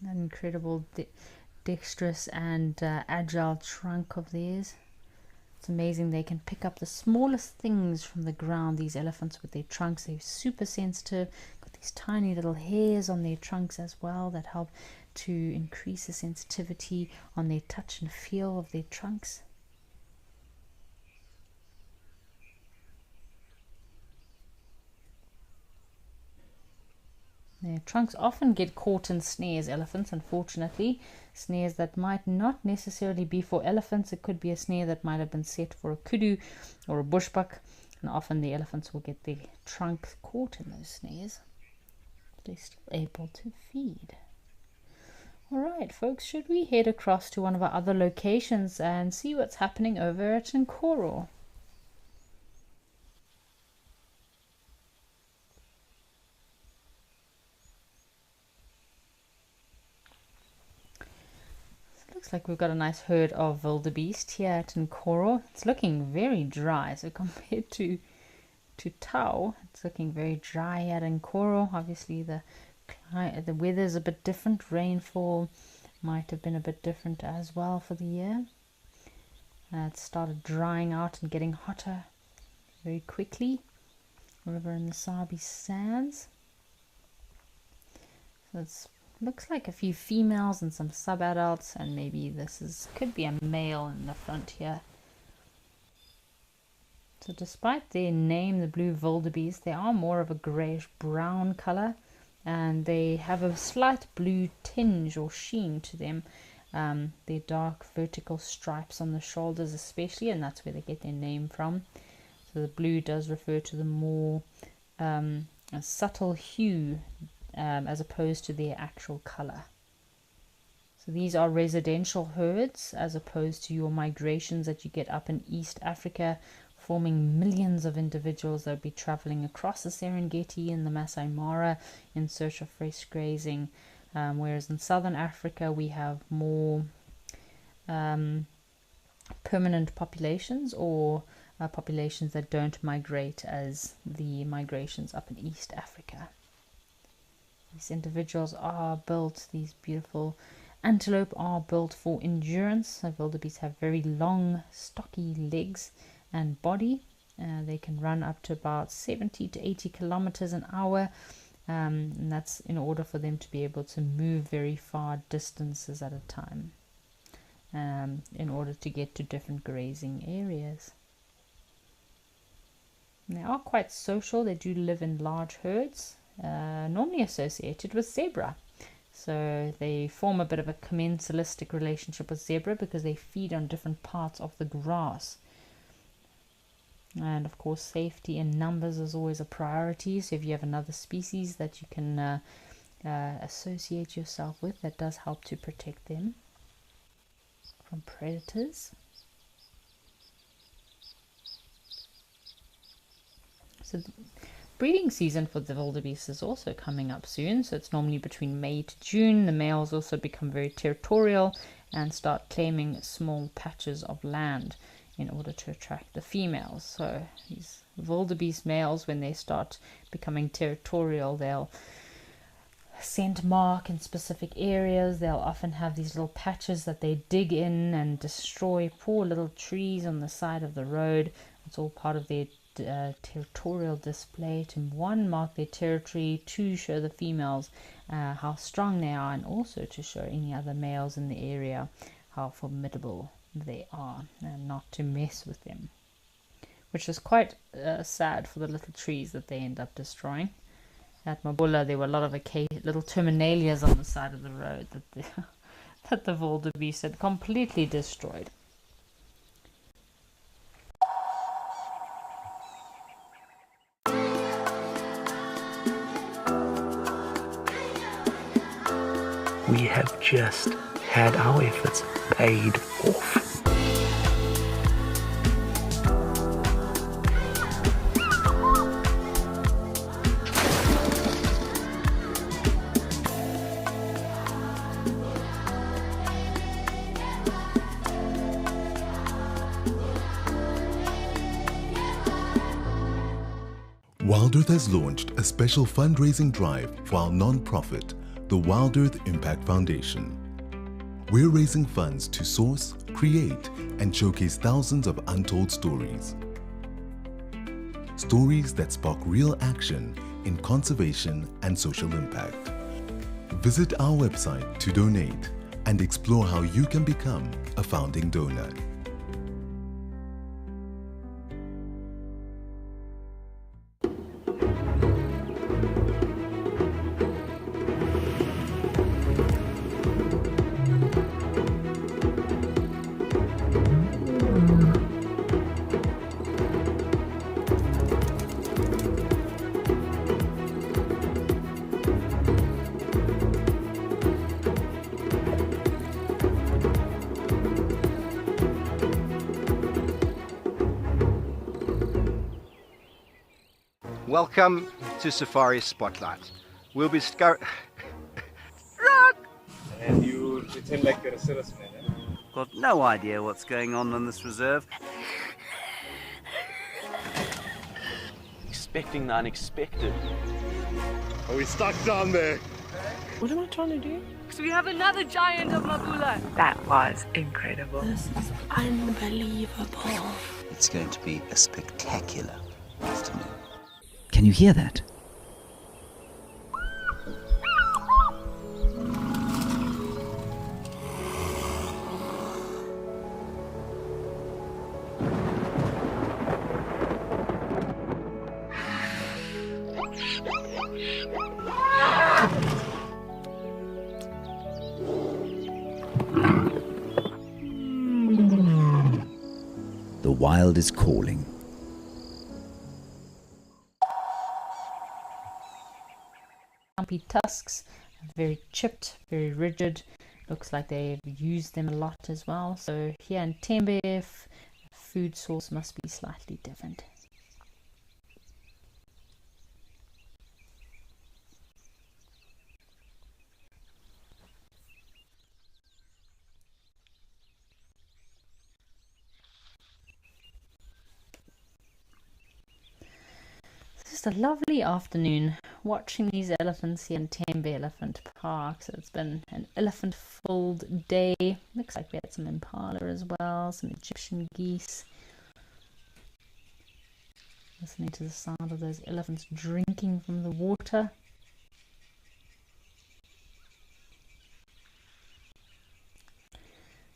An incredible dexterous and agile trunk of theirs. It's amazing they can pick up the smallest things from the ground, these elephants, with their trunks. They're super sensitive. Got these tiny little hairs on their trunks as well that help to increase the sensitivity on their touch and feel of their trunks. Their trunks often get caught in snares, elephants, unfortunately. Snares that might not necessarily be for elephants. It could be a snare that might have been set for a kudu or a bushbuck, and often the elephants will get their trunk caught in those snares. They're still able to feed. Alright folks, should we head across to one of our other locations and see what's happening over at Nkoro? Looks like we've got a nice herd of wildebeest here at Nkoro. It's looking very dry, so compared to Tau, it's looking very dry here at Nkoro. Obviously the weather's a bit different. Rainfall might have been a bit different as well for the year. It started drying out and getting hotter very quickly over in the Sabi Sands. So it's looks like a few females and some sub-adults, and maybe could be a male in the front here. So despite their name, the blue wildebeest, they are more of a greyish brown color, and they have a slight blue tinge or sheen to them. Their dark vertical stripes on the shoulders especially, and that's where they get their name from. So the blue does refer to the more a subtle hue as opposed to their actual color. So these are residential herds as opposed to your migrations that you get up in East Africa, forming millions of individuals that will be traveling across the Serengeti and the Masai Mara in search of fresh grazing, whereas in Southern Africa we have more permanent populations, or populations that don't migrate as the migrations up in East Africa. These individuals are built, these beautiful antelope are built for endurance. So wildebeest have very long, stocky legs and body. They can run up to about 70 to 80 kilometers an hour, and that's in order for them to be able to move very far distances at a time, in order to get to different grazing areas. And they are quite social. They do live in large herds, normally associated with zebra. So they form a bit of a commensalistic relationship with zebra because they feed on different parts of the grass. And of course safety in numbers is always a priority, so if you have another species that you can associate yourself with, that does help to protect them from predators. So the breeding season for the wildebeest is also coming up soon, so it's normally between May to June. The males also become very territorial and start claiming small patches of land in order to attract the females. So these wildebeest males, when they start becoming territorial, they'll scent mark in specific areas. They'll often have these little patches that they dig in and destroy poor little trees on the side of the road. It's all part of their territorial display to, one, mark their territory, two, show the females how strong they are, and also to show any other males in the area how formidable they are, and not to mess with them, which is quite sad for the little trees that they end up destroying. At Mabula, there were a lot of little terminalias on the side of the road that the wildebeest had completely destroyed. We have just had our efforts paid off. Wild Earth has launched a special fundraising drive for our non-profit, the Wild Earth Impact Foundation. We're raising funds to source, create, and showcase thousands of untold stories. Stories that spark real action in conservation and social impact. Visit our website to donate and explore how you can become a founding donor. Welcome to Safari Spotlight. We'll be And you pretend like you're a serious man, eh? Got no idea what's going on this reserve. Expecting the unexpected. Are we stuck down there? What am I trying to do? So we have another giant of Mabula. That was incredible. This is unbelievable. It's going to be a spectacular afternoon. Can you hear that? The wild is calling. Lumpy tusks, very chipped, very rigid. Looks like they've used them a lot as well. So here in Tembe, food source must be slightly different. Just a lovely afternoon watching these elephants here in Tembe Elephant Park. So it's been an elephant-filled day. Looks like we had some impala as well, some Egyptian geese. Listening to the sound of those elephants drinking from the water.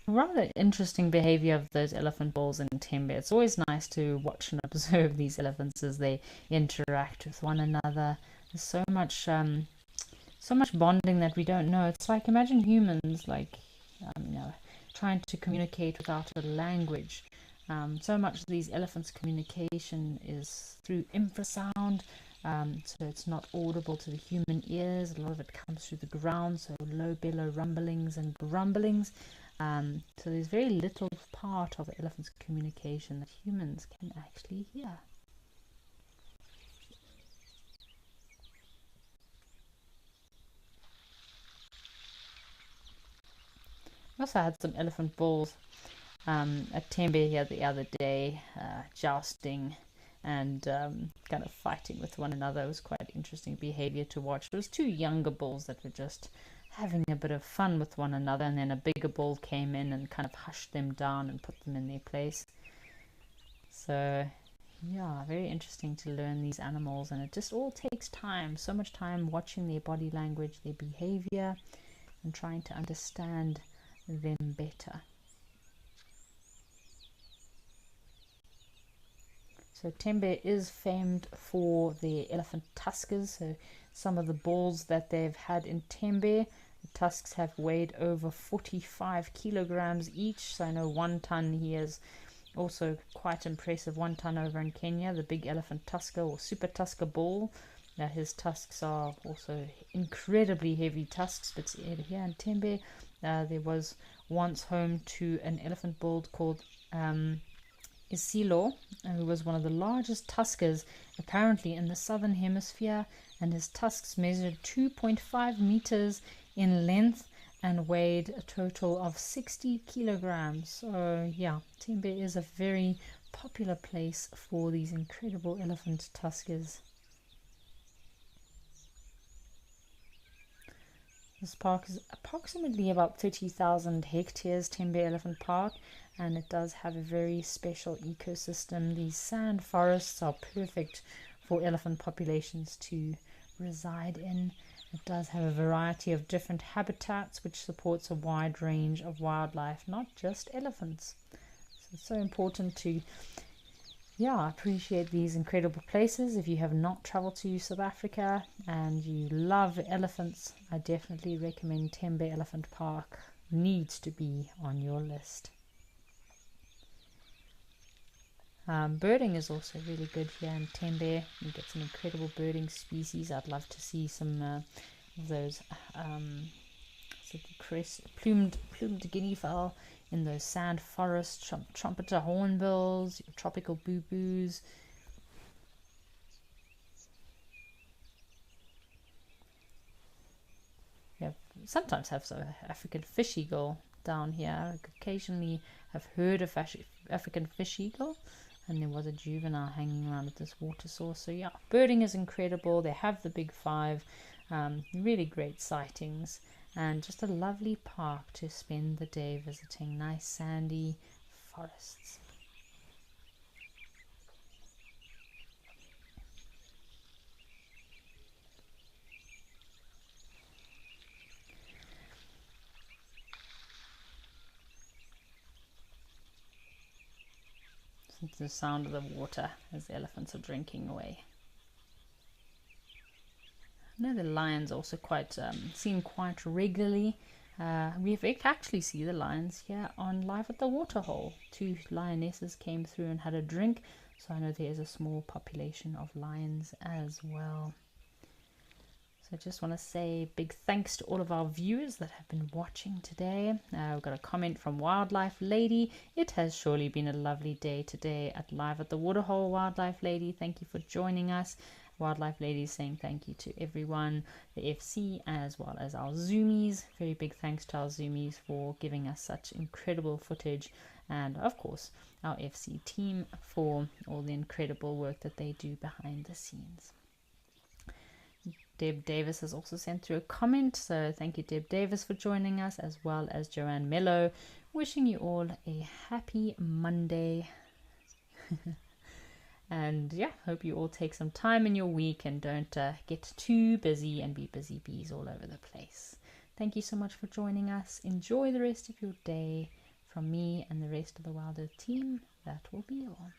Rather interesting behavior of those elephant bulls in Tembe. It's always nice to watch and observe these elephants as they interact with one another. There's so much bonding that we don't know. It's like, imagine humans trying to communicate without a language. So much of these elephants' communication is through infrasound, so it's not audible to the human ears. A lot of it comes through the ground, so low bellow rumblings and grumblings. So there's very little part of the elephant's communication that humans can actually hear. We also had some elephant bulls at Tembe here the other day, jousting and kind of fighting with one another. It was quite interesting behavior to watch. It was two younger bulls that were just having a bit of fun with one another, and then a bigger bull came in and kind of hushed them down and put them in their place. So yeah, very interesting to learn these animals, and it just all takes time, so much time watching their body language, their behavior, and trying to understand them better. So Tembe is famed for their elephant tuskers. So some of the bulls that they've had in Tembe, the tusks have weighed over 45 kilograms each. So I know 1 ton here is also quite impressive. 1 ton over in Kenya, the big elephant tusker or super tusker bull. Now his tusks are also incredibly heavy tusks, but here in Tembe there was once home to an elephant bull called Isilo, who was one of the largest tuskers apparently in the southern hemisphere, and his tusks measured 2.5 meters in length and weighed a total of 60 kilograms. So yeah, Tembe is a very popular place for these incredible elephant tuskers. This park is approximately about 30,000 hectares, Tembe Elephant Park, and it does have a very special ecosystem. These sand forests are perfect for elephant populations to reside in. It does have a variety of different habitats which supports a wide range of wildlife, not just elephants. So it's so important to appreciate these incredible places. If you have not traveled to South Africa and you love elephants, I definitely recommend Tembe Elephant Park. Needs to be on your list. Birding is also really good here in Tembe. You get some incredible birding species. I'd love to see some of those plumed guinea fowl in those sand forests, trumpeter hornbills, tropical boo-boos. Yeah, sometimes have African fish eagle down here. I occasionally have heard of African fish eagle, and there was a juvenile hanging around at this water source. So yeah, birding is incredible. They have the big five, really great sightings, and just a lovely park to spend the day visiting. Nice sandy forests. It's the sound of the water as the elephants are drinking away. I know the lions also quite seen quite regularly. We actually see the lions here on Live at the Waterhole. 2 lionesses came through and had a drink, so I know there is a small population of lions as well. So I just want to say big thanks to all of our viewers that have been watching today. We've got a comment from Wildlife Lady. It has surely been a lovely day today at Live at the Waterhole. Wildlife Lady, thank you for joining us. Wildlife Lady saying thank you to everyone, the FC as well as our Zoomies. Very big thanks to our Zoomies for giving us such incredible footage, and of course our FC team for all the incredible work that they do behind the scenes. Deb Davis has also sent through a comment, so thank you Deb Davis for joining us, as well as Joanne Mello, wishing you all a happy Monday. And yeah, hope you all take some time in your week and don't get too busy and be busy bees all over the place. Thank you so much for joining us. Enjoy the rest of your day. From me and the rest of the Wild Earth team, that will be all.